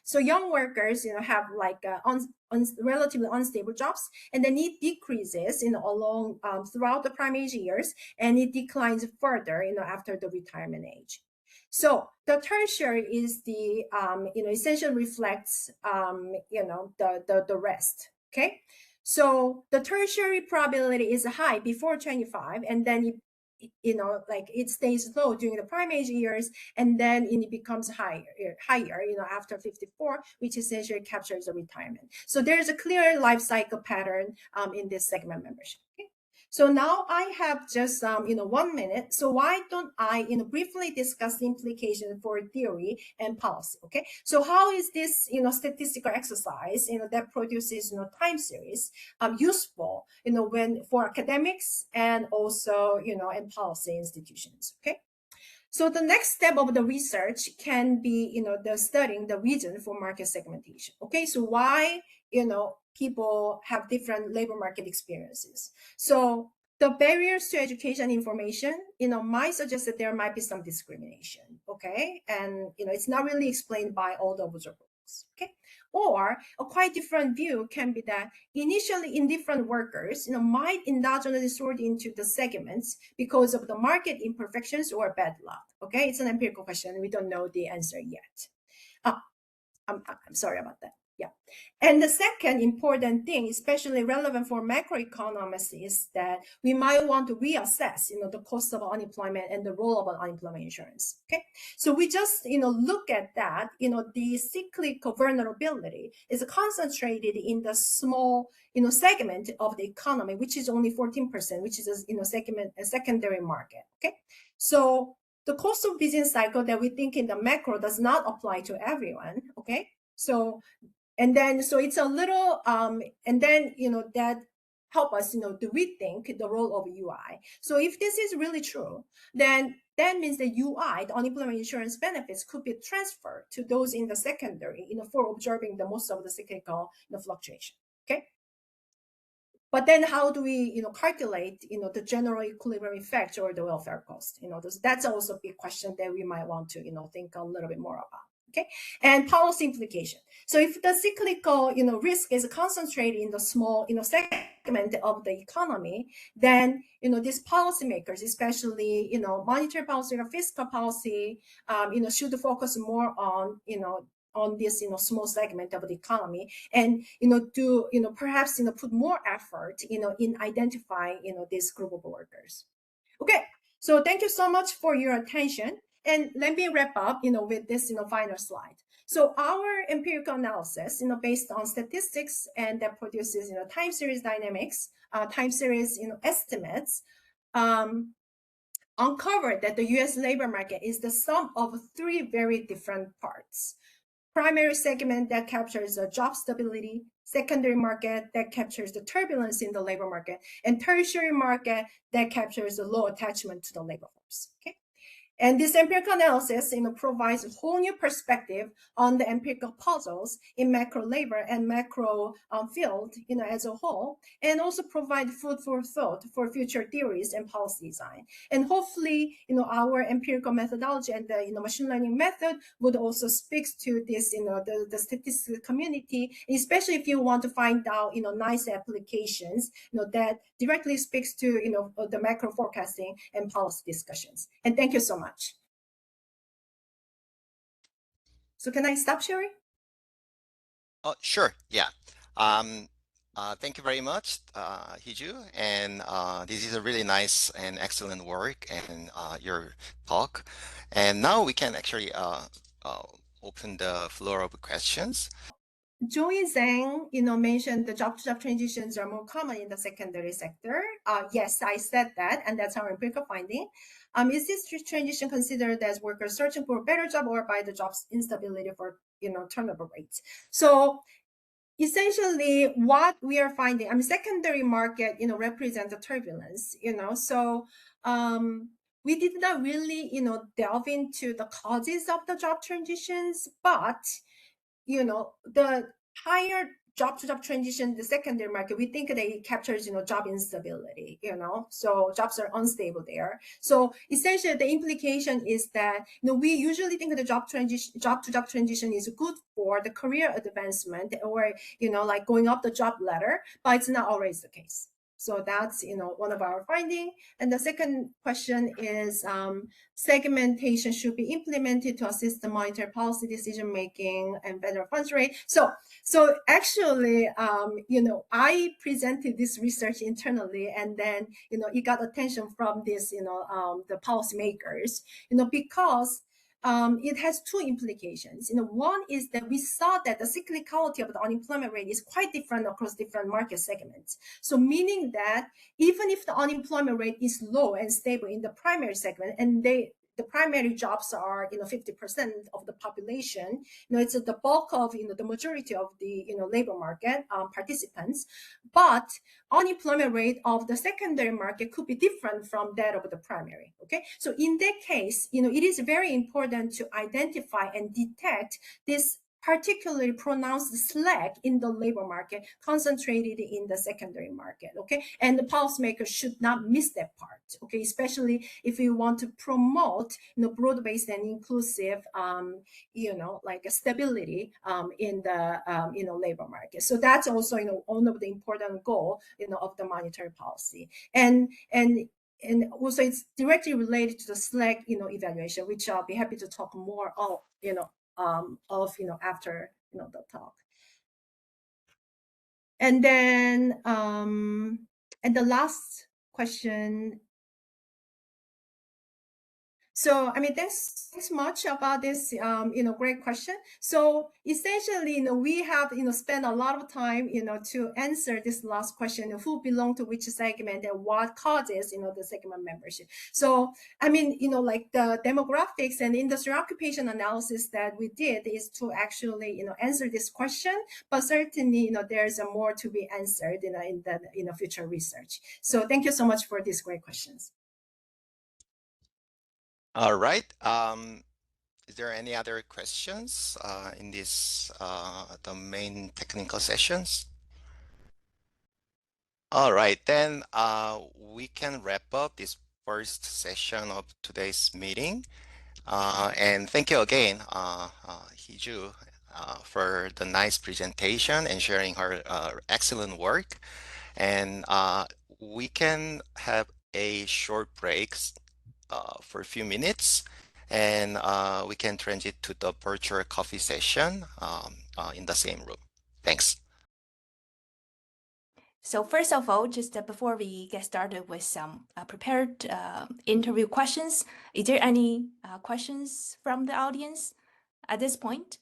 So young workers, have like relatively unstable jobs, and then it decreases, along throughout the prime age years, and it declines further, after the retirement age. So the tertiary is the, essentially reflects, the rest. Okay, so the tertiary probability is high before 25, and then it stays low during the prime age years, and then it becomes higher, after 54, which essentially captures the retirement. So there's a clear life cycle pattern in this segment membership. Okay? So now I have just 1 minute. So why don't I briefly discuss the implication for theory and policy? Okay. So how is this statistical exercise that produces time series useful when for academics and also and policy institutions? Okay. So the next step of the research can be the studying the reason for market segmentation. Okay. So why people have different labor market experiences. So the barriers to education information, might suggest that there might be some discrimination, okay? And, it's not really explained by all the observables, okay? Or a quite different view can be that initially indifferent workers, might endogenously sort into the segments because of the market imperfections or bad luck, okay? It's an empirical question. We don't know the answer yet. I'm sorry about that. Yeah. And the second important thing, especially relevant for macroeconomists, is that we might want to reassess, the cost of unemployment and the role of unemployment insurance. Okay. So we just, look at that, the cyclical vulnerability is concentrated in the small, segment of the economy, which is only 14%, which is, a secondary market. Okay. So the cost of business cycle that we think in the macro does not apply to everyone. Okay. So it's a little, and then, that help us, to rethink the role of UI. So if this is really true, then that means the UI, the unemployment insurance benefits, could be transferred to those in the secondary, for observing the most of the cyclical fluctuation. Okay. But then how do we, calculate, the general equilibrium effect or the welfare cost? That's also a big question that we might want to, think a little bit more about. Okay, and policy implication. So if the cyclical, risk is concentrated in the small, segment of the economy, then, these policymakers, especially, monetary policy or fiscal policy, should focus more on, on this, small segment of the economy, and, do, perhaps, put more effort, in identifying, this group of workers. Okay, so thank you so much for your attention. And let me wrap up, with this, final slide. So our empirical analysis, based on statistics and that produces, time series dynamics, time series, estimates, uncovered that the U.S. labor market is the sum of three very different parts. Primary segment that captures job stability, secondary market that captures the turbulence in the labor market, and tertiary market that captures the low attachment to the labor force. Okay. And this empirical analysis, provides a whole new perspective on the empirical puzzles in macro labor and macro field, as a whole, and also provide food for thought for future theories and policy design. And hopefully, our empirical methodology and the, machine learning method would also speak to this, the statistical community, especially if you want to find out, nice applications, that directly speaks to, the macro forecasting and policy discussions. And thank you so much. So can I stop sharing? Oh, sure. Yeah. Thank you very much, Hie Joo. And this is a really nice and excellent work and your talk. And now we can actually open the floor of questions. Joey Zhang, mentioned the job-to-job transitions are more common in the secondary sector. Yes, I said that, and that's our empirical finding. Is this transition considered as workers searching for a better job or by the job's instability for, turnover rates? So essentially what we are finding, secondary market, represents the turbulence, so we did not really, delve into the causes of the job transitions, but the higher job-to-job transition, the secondary market, we think that it captures, job instability, so jobs are unstable there. So essentially the implication is that, we usually think that the job-to-job transition is good for the career advancement or, like going up the job ladder, but it's not always the case. So that's, one of our findings. And the second question is segmentation should be implemented to assist the monetary policy decision-making and better funds rate. So actually, I presented this research internally, and then, it got attention from this, the policymakers, because it has two implications. One is that we saw that the cyclicality of the unemployment rate is quite different across different market segments. So meaning that even if the unemployment rate is low and stable in the primary segment, and the primary jobs are 50% of the population, it's the bulk of the majority of the labor market participants, but unemployment rate of the secondary market could be different from that of the primary. Okay, so in that case, it is very important to identify and detect this particularly pronounced slack in the labor market concentrated in the secondary market. Okay, and the policymakers should not miss that part. Okay, especially if you want to promote broad-based and inclusive like a stability in the labor market. So that's also one of the important goal of the monetary policy, and also it's directly related to the slack evaluation, which I'll be happy to talk more of after the talk. And then, and the last question. So, I mean, thanks much about this, great question. So essentially, we have, spent a lot of time, to answer this last question, who belong to which segment and what causes, the segment membership. So, I mean, like the demographics and industry occupation analysis that we did is to actually, answer this question, but certainly, there's more to be answered, in the, future research. So thank you so much for these great questions. All right. Is there any other questions in this the main technical sessions? All right, then we can wrap up this first session of today's meeting. And thank you again, Hie Joo, for the nice presentation and sharing her excellent work. And we can have a short break for a few minutes, and we can transit to the virtual coffee session in the same room. Thanks. So first of all, just before we get started with some prepared interview questions, is there any questions from the audience at this point?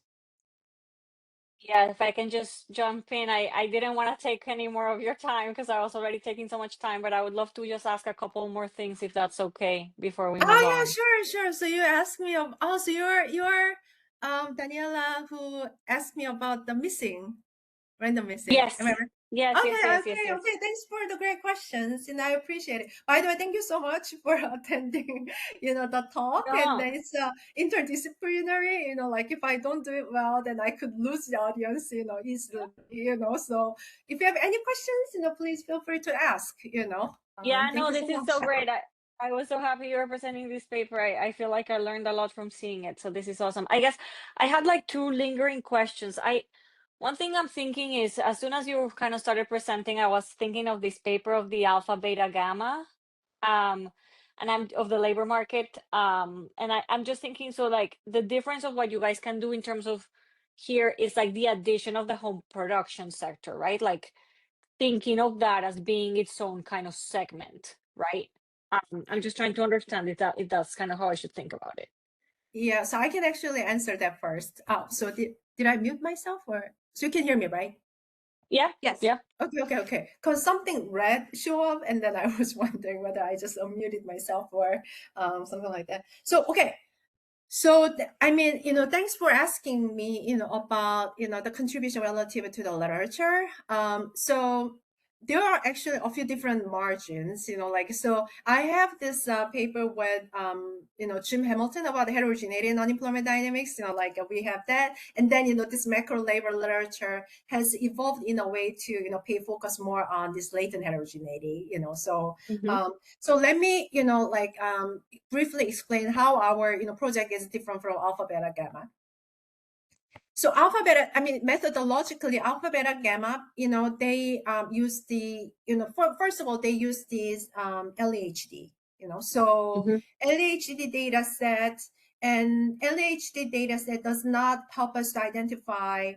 Yeah, if I can just jump in, I didn't want to take any more of your time because I was already taking so much time, but I would love to just ask a couple more things if that's okay before we move on. Yeah, sure. So you asked me so you're Daniela, who asked me about the random missing. Yes. Am I right? Yes, Okay, yes. okay. Thanks for the great questions, and I appreciate it. By the way, thank you so much for attending, the talk. And then it's interdisciplinary. Like if I don't do it well, then I could lose the audience, easily. So if you have any questions, please feel free to ask. Yeah, Thank no, you this is much. so great. I was so happy you were presenting this paper. I feel like I learned a lot from seeing it. So this is awesome. I guess I had like two lingering questions. One thing I'm thinking is as soon as you kind of started presenting, I was thinking of this paper of the alpha, beta, gamma, and I'm of the labor market. And I'm just thinking, so like the difference of what you guys can do in terms of here is like the addition of the home production sector, right? Like thinking of that as being its own kind of segment, right? I'm just trying to understand if that's kind of how I should think about it. Yeah, so I can actually answer that first. So did I mute myself, or so you can hear me, right? Yeah. Yes. Yeah. Okay. Because something red show up, and then I was wondering whether I just unmuted myself or something like that. So okay. So I mean, thanks for asking me, about the contribution relative to the literature. So there are actually a few different margins, so I have this paper with Jim Hamilton about heterogeneity and unemployment dynamics. We have that, and then this macro labor literature has evolved in a way to pay focus more on this latent heterogeneity. So so let me briefly explain how our project is different from alpha, beta, gamma. So alpha, beta, I mean, methodologically, alpha, beta, gamma, they use the, first of all, they use these LHD, so LHD data set, and LHD data set does not help us to identify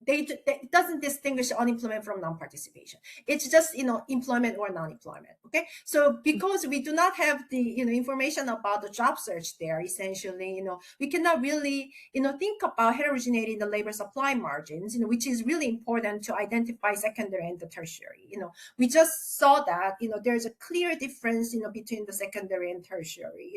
it doesn't distinguish unemployment from non-participation. It's just, employment or non-employment. Okay. So because we do not have the, information about the job search there, essentially, we cannot really, think about heterogeneity in the labor supply margins, which is really important to identify secondary and the tertiary. We just saw that, there's a clear difference, between the secondary and tertiary,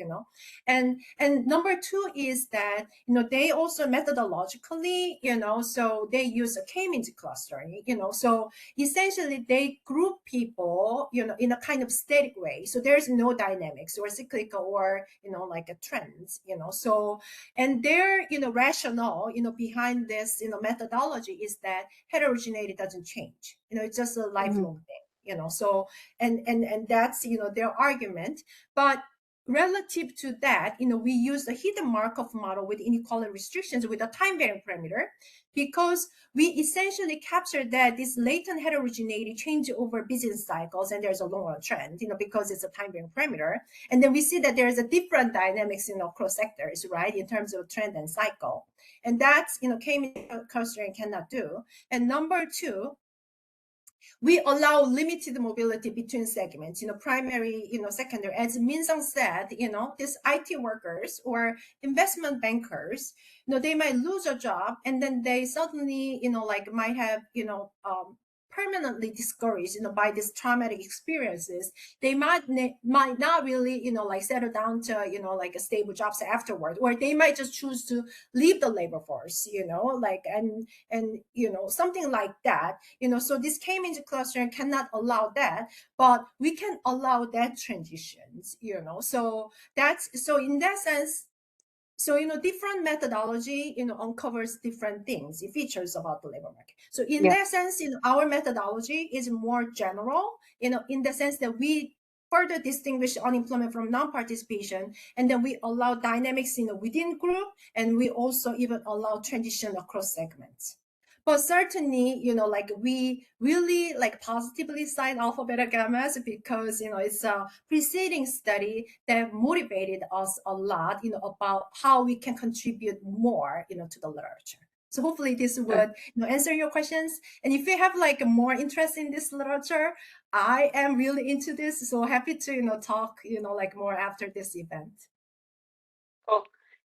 and number two is that, they also methodologically, so they use a K-means clustering, so essentially they group people, in a kind of static way. So there's no dynamics or cyclical or, like a trends, so, and their, rationale, behind this, methodology is that heterogeneity doesn't change, it's just a lifelong thing, so, and that's, their argument. But relative to that, we use the hidden Markov model with inequality restrictions with a time-varying parameter, because we essentially capture that this latent heterogeneity change over business cycles, and there's a long-run trend, because it's a time-varying parameter. And then we see that there's a different dynamics, across sectors, right, in terms of trend and cycle. And that's, K-means clustering cannot do. And number two, we allow limited mobility between segments, primary, secondary. As Min-sung said, these IT workers or investment bankers, they might lose a job, and then they suddenly, might have, permanently discouraged, by these traumatic experiences. They might not really, settle down to, a stable jobs afterward, or they might just choose to leave the labor force, and something like that, so this came into clustering cannot allow that, but we can allow that transitions, so in that sense. So, different methodology, uncovers different things, features about the labor market. So in that sense, our methodology is more general, in the sense that we further distinguish unemployment from non-participation, and then we allow dynamics, within group, and we also even allow transition across segments. But certainly, we really positively cite alpha, beta, gammas, because, it's a preceding study that motivated us a lot, about how we can contribute more, to the literature. So hopefully this would answer your questions. And if you have more interest in this literature, I am really into this. So happy to, talk, more after this event. Cool.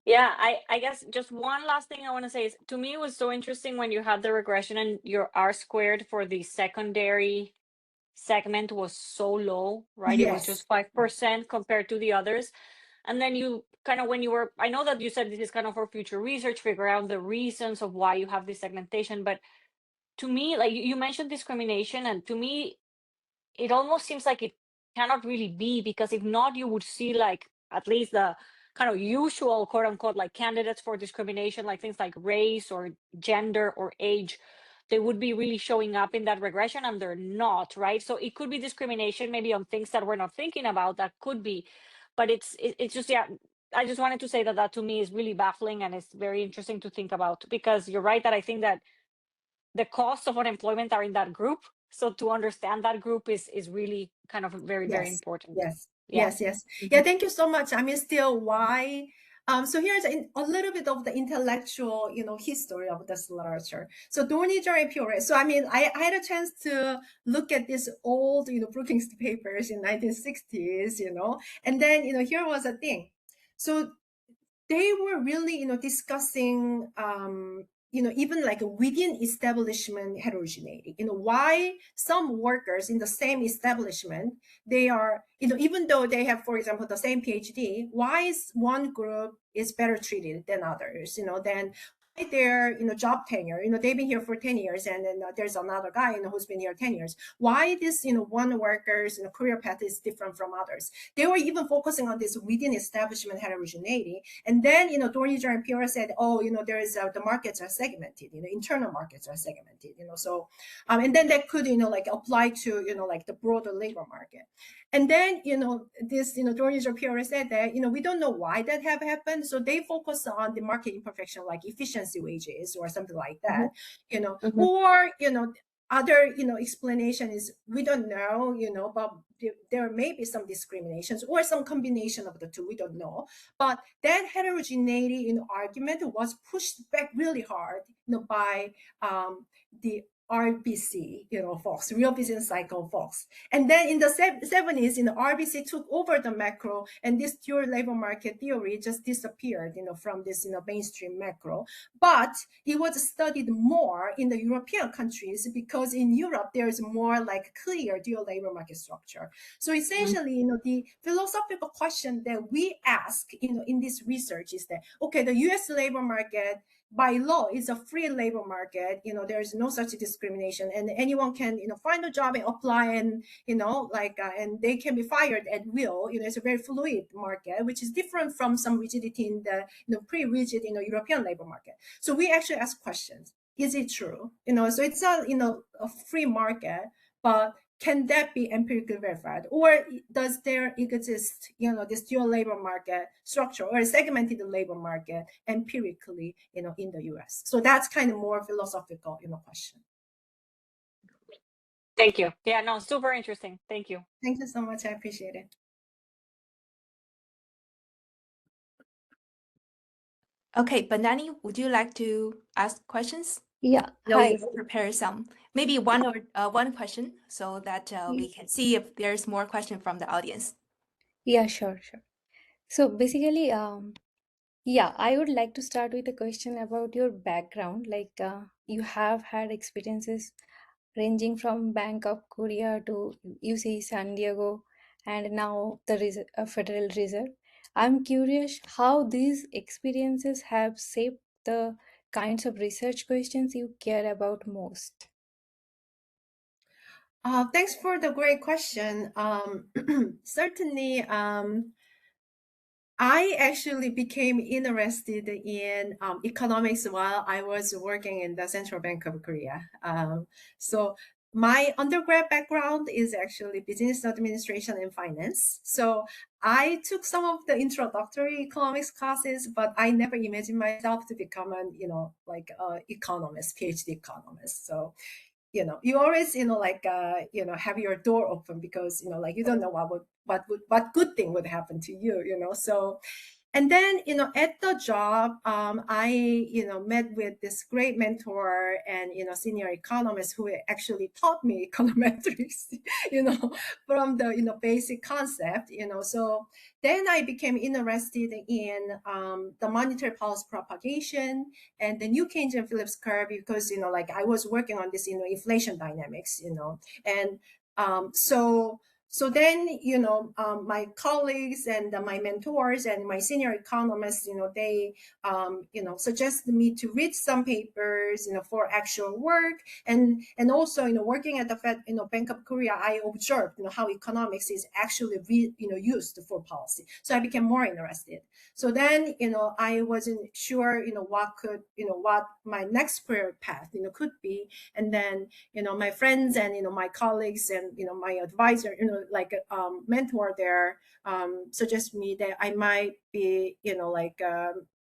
Yeah, I guess just one last thing I want to say is, to me, it was so interesting when you had the regression and your R squared for the secondary segment was so low, right? It was just 5% compared to the others. And then you kind of, I know that you said this is kind of for future research, figure out the reasons of why you have this segmentation. But to me, you mentioned discrimination, and to me, it almost seems like it cannot really be, because if not, you would see at least the kind of usual quote unquote candidates for discrimination, things like race or gender or age, they would be really showing up in that regression, and they're not, right? So it could be discrimination maybe on things that we're not thinking about, that could be, but it's just, I just wanted to say that to me is really baffling, and it's very interesting to think about, because you're right that I think that the costs of unemployment are in that group. So to understand that group is really kind of very, very important. Yes. Yeah, thank you so much. I mean, still why? So here's a little bit of the intellectual, history of this literature. So Dorniger and Pure. So I mean, I had a chance to look at this old, Brookings papers in 1960s, and then, here was a thing. So they were really, discussing, even within establishment heterogeneity, why some workers in the same establishment, they are, even though they have, for example, the same PhD, why is one group is better treated than others, then their job tenure, they've been here for 10 years, and then there's another guy who's been here 10 years. Why this one worker's career path is different from others? They were even focusing on this within establishment heterogeneity. And then Dorniger and Pure said, oh, there is the markets are segmented, internal markets are segmented, so and then that could apply to the broader labor market. And then, this, Dorniger and Pure said that, we don't know why that have happened. So they focus on the market imperfection, like efficiency wages or something like that, or, other, explanation is we don't know, but there may be some discriminations or some combination of the two, we don't know. But that heterogeneity argument was pushed back really hard, by the RBC, folks, real business cycle folks. And then in the 70s, RBC took over the macro, and this pure labor market theory just disappeared, from this, mainstream macro. But it was studied more in the European countries, because in Europe, there's more clear dual labor market structure. So essentially, the philosophical question that we ask, in this research is that, okay, the US labor market, by law, is a free labor market. There's no such discrimination, and anyone can, find a job and apply, and and they can be fired at will. It's a very fluid market, which is different from some rigidity in the pre-rigid, European labor market. So we actually ask questions: is it true? So it's a a free market, but can that be empirically verified, or does there exist, this dual labor market structure or a segmented labor market empirically, in the U.S.? So that's kind of more philosophical, question. Thank you. Yeah, no, super interesting. Thank you. Thank you so much. I appreciate it. Okay, Banani, would you like to ask questions? Yeah. No, Hi. you prepare some, maybe one question, so that we can see if there's more question from the audience. Yeah, sure. So basically, yeah, I would like to start with a question about your background. Like, you have had experiences ranging from Bank of Korea to UC San Diego, and now the Federal Reserve. I'm curious how these experiences have shaped the kinds of research questions you care about most. Thanks for the great question. Certainly, I actually became interested in economics while I was working in the Central Bank of Korea. So my undergrad background is actually business administration and finance. So I took some of the introductory economics classes, but I never imagined myself to become an, economist, PhD economist. So you always, have your door open because, you don't know what good thing would happen to you, So, and then, at the job, I, met with this great mentor and, senior economist who actually taught me econometrics, from the, basic concept, So then I became interested in the monetary policy propagation and the new Keynesian-Phillips curve because, I was working on this, inflation dynamics, and so then, my colleagues and my mentors and my senior economists, they, suggested me to read some papers, for actual work. And also, working at the Fed, Bank of Korea, I observed, how economics is actually, used for policy. So I became more interested. So then, I wasn't sure, what my next career path, could be. And then, my friends and, my colleagues and, my advisor, mentor there, suggest me that I might be,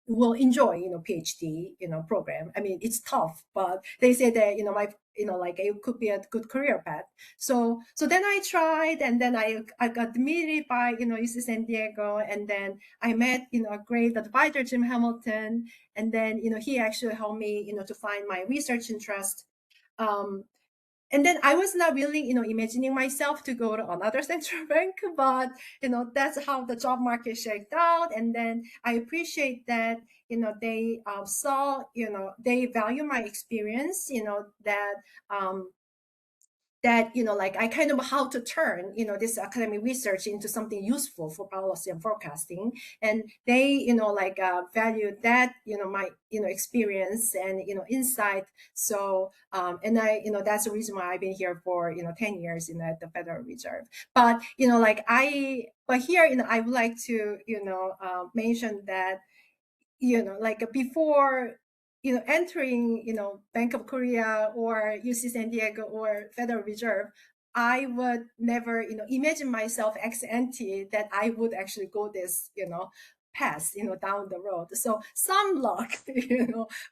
will enjoy, PhD, program. I mean, it's tough, but they say that, it could be a good career path. So then I tried, and then I got admitted by, UC San Diego, and then I met, a great advisor, Jim Hamilton, and then, he actually helped me, to find my research interest. And then I was not really, imagining myself to go to another central bank, but, that's how the job market shaked out. And then I appreciate that, they saw, they value my experience, that, I kind of how to turn, this academic research into something useful for policy and forecasting. And they, value that, my, experience and, insight. So, and I, that's the reason why I've been here for, 10 years, at the Federal Reserve. But, but here, I would like to, mention that, before, entering, Bank of Korea or UC San Diego or Federal Reserve, I would never, imagine myself ex ante that I would actually go this, path, down the road. So some luck,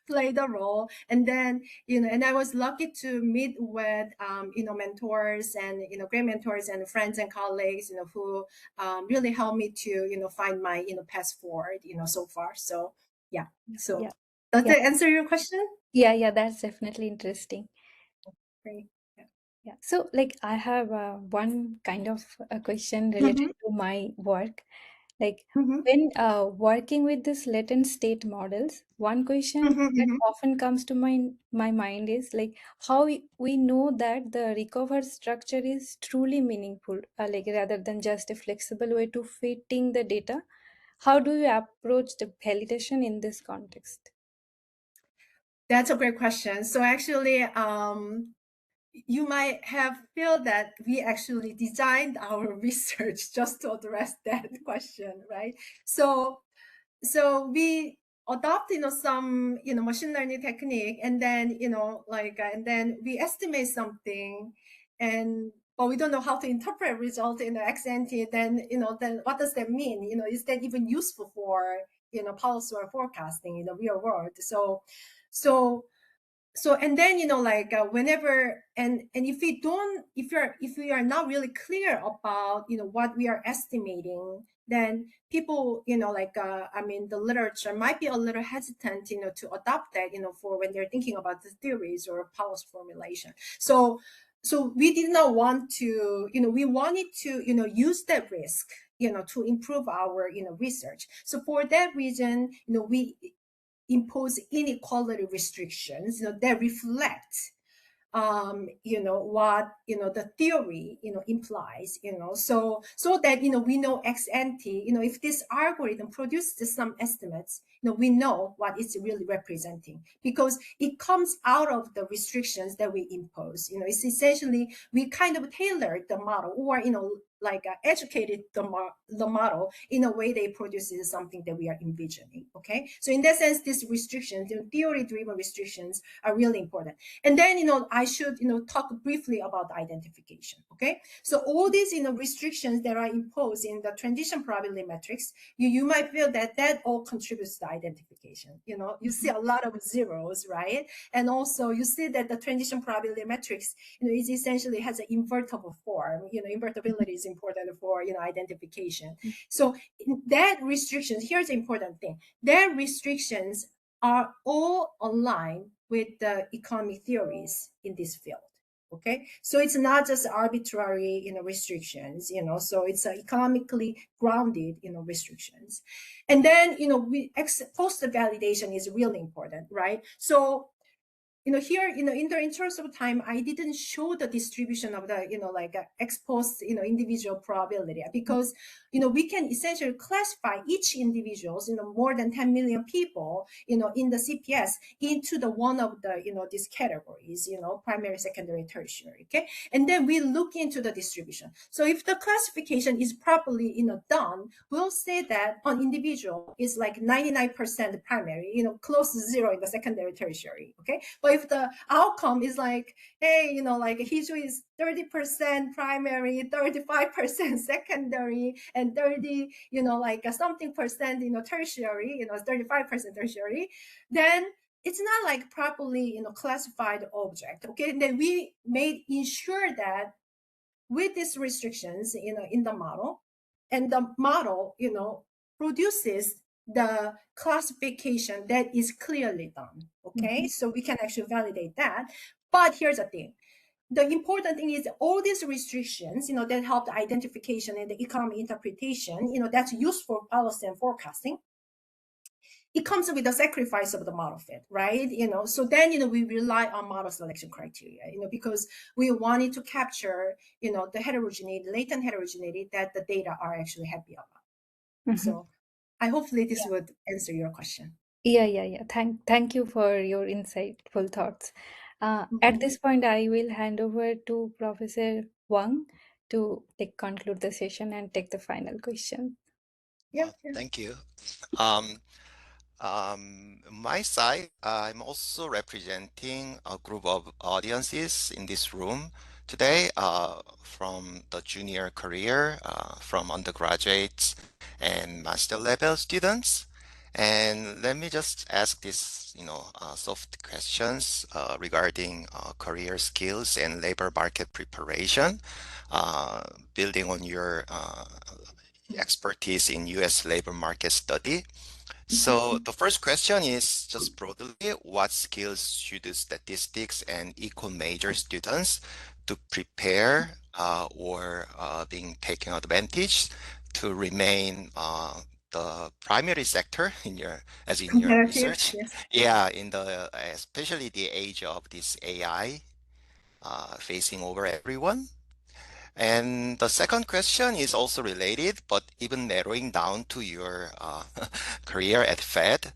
played a role. And then, and I was lucky to meet with, mentors and, great mentors and friends and colleagues, who really helped me to, find my, path forward, so far. So, yeah. So Yeah. does Yeah. that answer your question? Yeah, that's definitely interesting. Great. Yeah. So, like, I have one kind of a question related to my work. Like, Mhm. when working with this latent state models, one question Mhm, that mhm. often comes to my mind is like how we know that the recovered structure is truly meaningful, like rather than just a flexible way to fitting the data. How do you approach the validation in this context? That's a great question. So actually, you might have feel that we actually designed our research just to address that question, right? So we adopt, some, machine learning technique, and then, and then we estimate something, and but we don't know how to interpret result in the ex ante, then, then what does that mean? Is that even useful for, policy or forecasting in the real world? So and then whenever and if we are not really clear about what we are estimating, then people the literature might be a little hesitant to adopt that for when they're thinking about the theories or policy formulation. So we did not want to we wanted to use that risk to improve our research. So for that reason we impose inequality restrictions that reflect what the theory implies, so that we know ex ante, if this algorithm produces some estimates, we know what it's really representing, because it comes out of the restrictions that we impose. It's essentially we kind of tailored the model, or educated the model in a way that it produces something that we are envisioning. Okay, so in that sense, these restrictions, theory-driven restrictions, are really important. And then I should talk briefly about identification. Okay, so all these restrictions that are imposed in the transition probability metrics, you might feel that all contributes to identification. You see a lot of zeros, right? And also you see that the transition probability metrics is essentially has an invertible form. Invertibility is important for identification. So that restrictions, here's the important thing, that restrictions are all aligned with the economic theories in this field. Okay, so it's not just arbitrary restrictions, so it's economically grounded restrictions. And then ex post validation is really important, right? So here, in the interest of time, I didn't show the distribution of the, ex post, individual probability, because, we can essentially classify each individuals, more than 10 million people, in the CPS into the one of the, these categories, primary, secondary, tertiary. Okay. And then we look into the distribution. So if the classification is properly, done, we'll say that an individual is like 99% primary, close to zero in the secondary, tertiary. Okay. But if the outcome is like, hey, Hie Joo is 30% primary, 35% secondary, and 30, something percent, tertiary, 35% tertiary, then it's not like properly, classified object. Okay, and then we made ensure that with these restrictions, in the model, and the model, produces the classification that is clearly done. Okay, so we can actually validate that. But here's the thing. The important thing is all these restrictions, that help the identification and the economic interpretation, that's used for policy and forecasting. It comes with the sacrifice of the model fit, right? So then, we rely on model selection criteria, because we wanted to capture, the heterogeneity, latent heterogeneity that the data are actually happy about. So hopefully this would answer your question. Yeah. Thank you for your insightful thoughts. At this point, I will hand over to Professor Wang to conclude the session and take the final question. Yeah. Thank you. My side, I'm also representing a group of audiences in this room today, from the junior career, from undergraduates and master level students. And let me just ask this, soft questions regarding career skills and labor market preparation, building on your expertise in U.S. labor market study. So the first question is just broadly, what skills should statistics and econ major students to prepare or being taken advantage to remain the primary sector in your research? Yes. Yeah, in the especially the age of this AI facing over everyone. And the second question is also related, but even narrowing down to your career at Fed.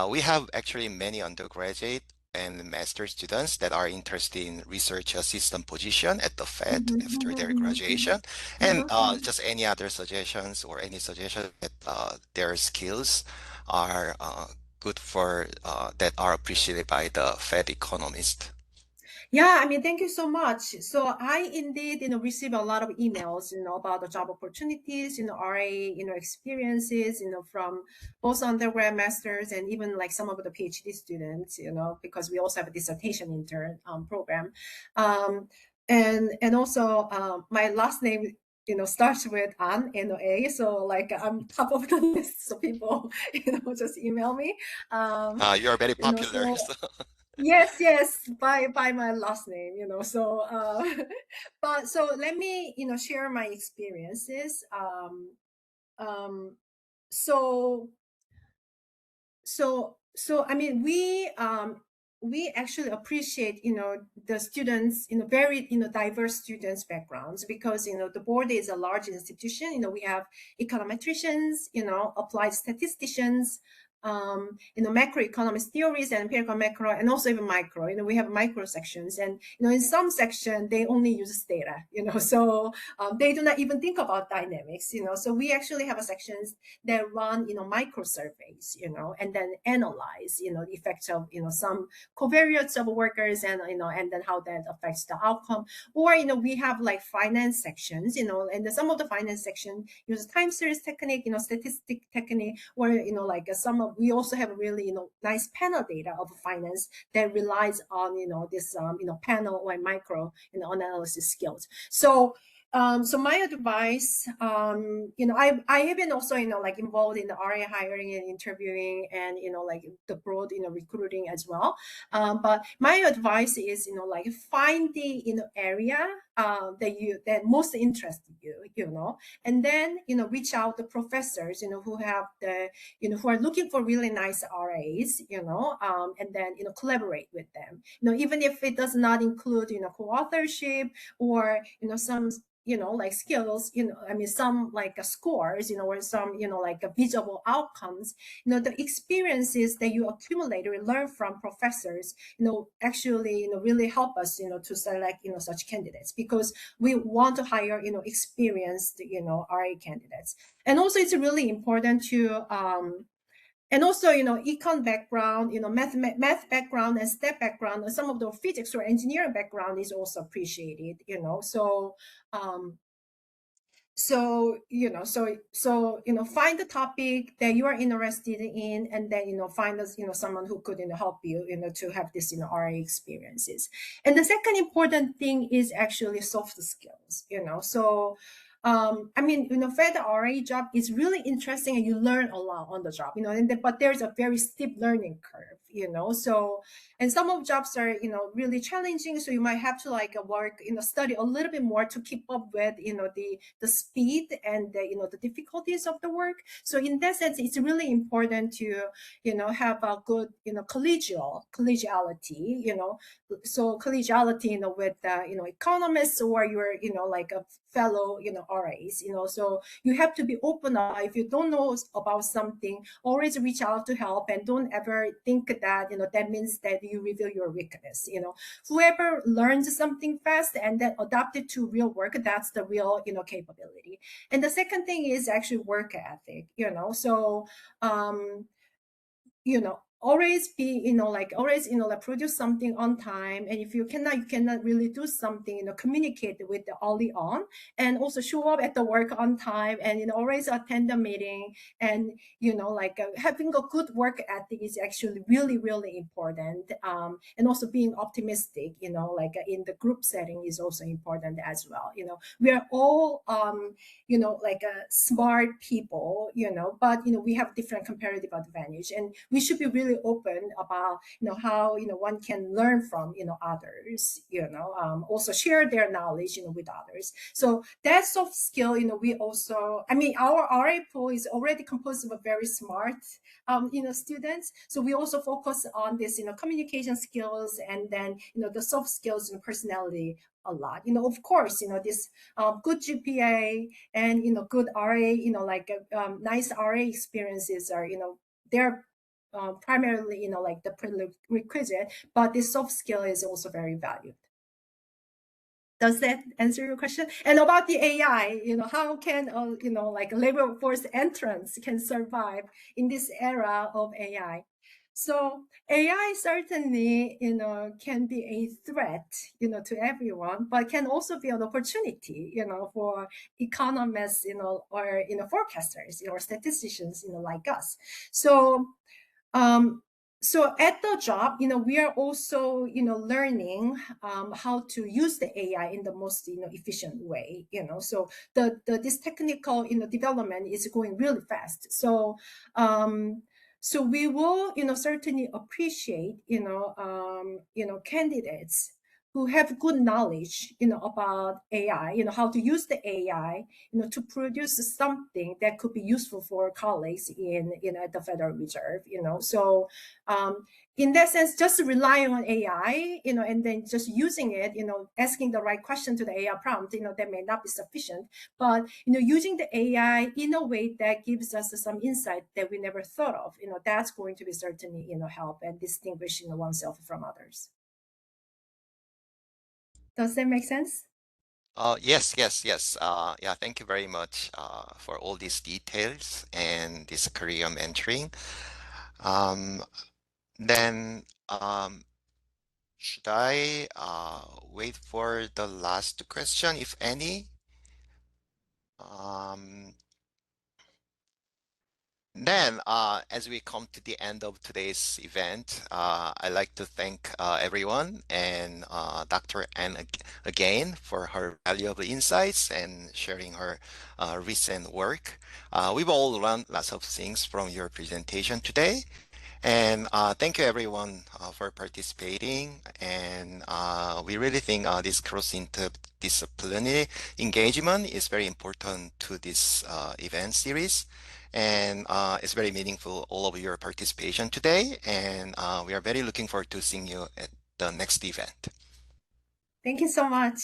We have actually many undergraduate and master students that are interested in research assistant position at the Fed after their graduation. And just any other suggestions or any suggestion that their skills are good for, that are appreciated by the Fed economist. Yeah, I mean, thank you so much. So I indeed, receive a lot of emails, about the job opportunities, RA, experiences, from both undergrad, masters, and even like some of the PhD students, because we also have a dissertation intern program. Um, and also my last name, starts with An, N-O-A. So like I'm top of the list. So people, just email me. You are very popular. So So. yes, by my last name, So, but so let me, share my experiences. Um, so I mean, we actually appreciate, the students, very, diverse students backgrounds, because, the board is a large institution. We have econometricians, applied statisticians, macroeconomics theories and empirical macro, and also even micro. We have micro sections, and in some section they only use data. So they do not even think about dynamics. So we actually have a sections that run, micro surveys, and then analyze, the effects of, some covariates of workers, and, and then how that affects the outcome. Or, we have like finance sections, and some of the finance section use time series technique, statistic technique, or, like some of, we also have really, nice panel data of finance that relies on, this, panel or micro, analysis skills. So my advice, I have been also, like involved in the RA hiring and interviewing, and, like the broad, recruiting as well. But my advice is, like find the, area that most interested you, and then, reach out to professors, who have the, who are looking for really nice RAs, and then, collaborate with them, even if it does not include, co-authorship, or, some, like skills, I mean, some like scores, or some, like visible outcomes, the experiences that you accumulate or learn from professors, actually, really help us, to select, such candidates, because we want to hire, experienced, RA candidates. And also it's really important to, and also, econ background, math background and STEP background, or some of the physics or engineering background is also appreciated, So, find the topic that you are interested in, and then, find us, someone who could, help you, to have this, RA experiences. And the second important thing is actually soft skills, So, I mean, for the RA job is really interesting, and you learn a lot on the job, but there's a very steep learning curve, So, and some of jobs are, really challenging. So you might have to like work, study a little bit more to keep up with, the speed and the, the difficulties of the work. So in that sense, it's really important to, have a good, collegiality, So collegiality, with, economists, or your, like a fellow, RAs, So you have to be open up. If you don't know about something, always reach out to help, and don't ever think that, that means that you reveal your weakness. Whoever learns something fast and then adapt it to real work, that's the real, capability. And the second thing is actually work ethic, So, always be, like always, like produce something on time. And if you cannot really do something, communicate with the early on, and also show up at the work on time, and, always attend the meeting. And, like having a good work ethic is actually really, really important. And also being optimistic, like in the group setting is also important as well. We are all, like smart people, but, we have different comparative advantage, and we should be really open about, how, one can learn from, others, also share their knowledge, with others. So that soft skill, we also, I mean, our RA pool is already composed of a very smart, students. So we also focus on this, communication skills, and then, the soft skills and personality a lot. Of course, this good GPA and, good RA, like nice RA experiences are, they're primarily, like the prerequisite, but this soft skill is also very valued. Does that answer your question? And about the AI, how can, like labor force entrance can survive in this era of AI? So AI certainly, can be a threat, to everyone, but can also be an opportunity, for economists, or, forecasters, or statisticians, like us. So, so at the job, we are also, learning how to use the AI in the most, efficient way. So this technical, development is going really fast. So, so we will, certainly appreciate, candidates who have good knowledge, about AI, how to use the AI, to produce something that could be useful for colleagues in, at the Federal Reserve, So in that sense, just relying on AI, and then just using it, asking the right question to the AI prompt, that may not be sufficient. But, using the AI in a way that gives us some insight that we never thought of, that's going to be certainly, help and distinguish, oneself from others. Does that make sense? Yes. Yeah, thank you very much for all these details and this career mentoring. Then should I wait for the last question, if any? Then, as we come to the end of today's event, I'd like to thank everyone and Dr. Ahn again for her valuable insights and sharing her recent work. We've all learned lots of things from your presentation today. And thank you everyone for participating. And we really think this cross-interdisciplinary engagement is very important to this event series. And it's very meaningful, all of your participation today. And we are very looking forward to seeing you at the next event. Thank you so much.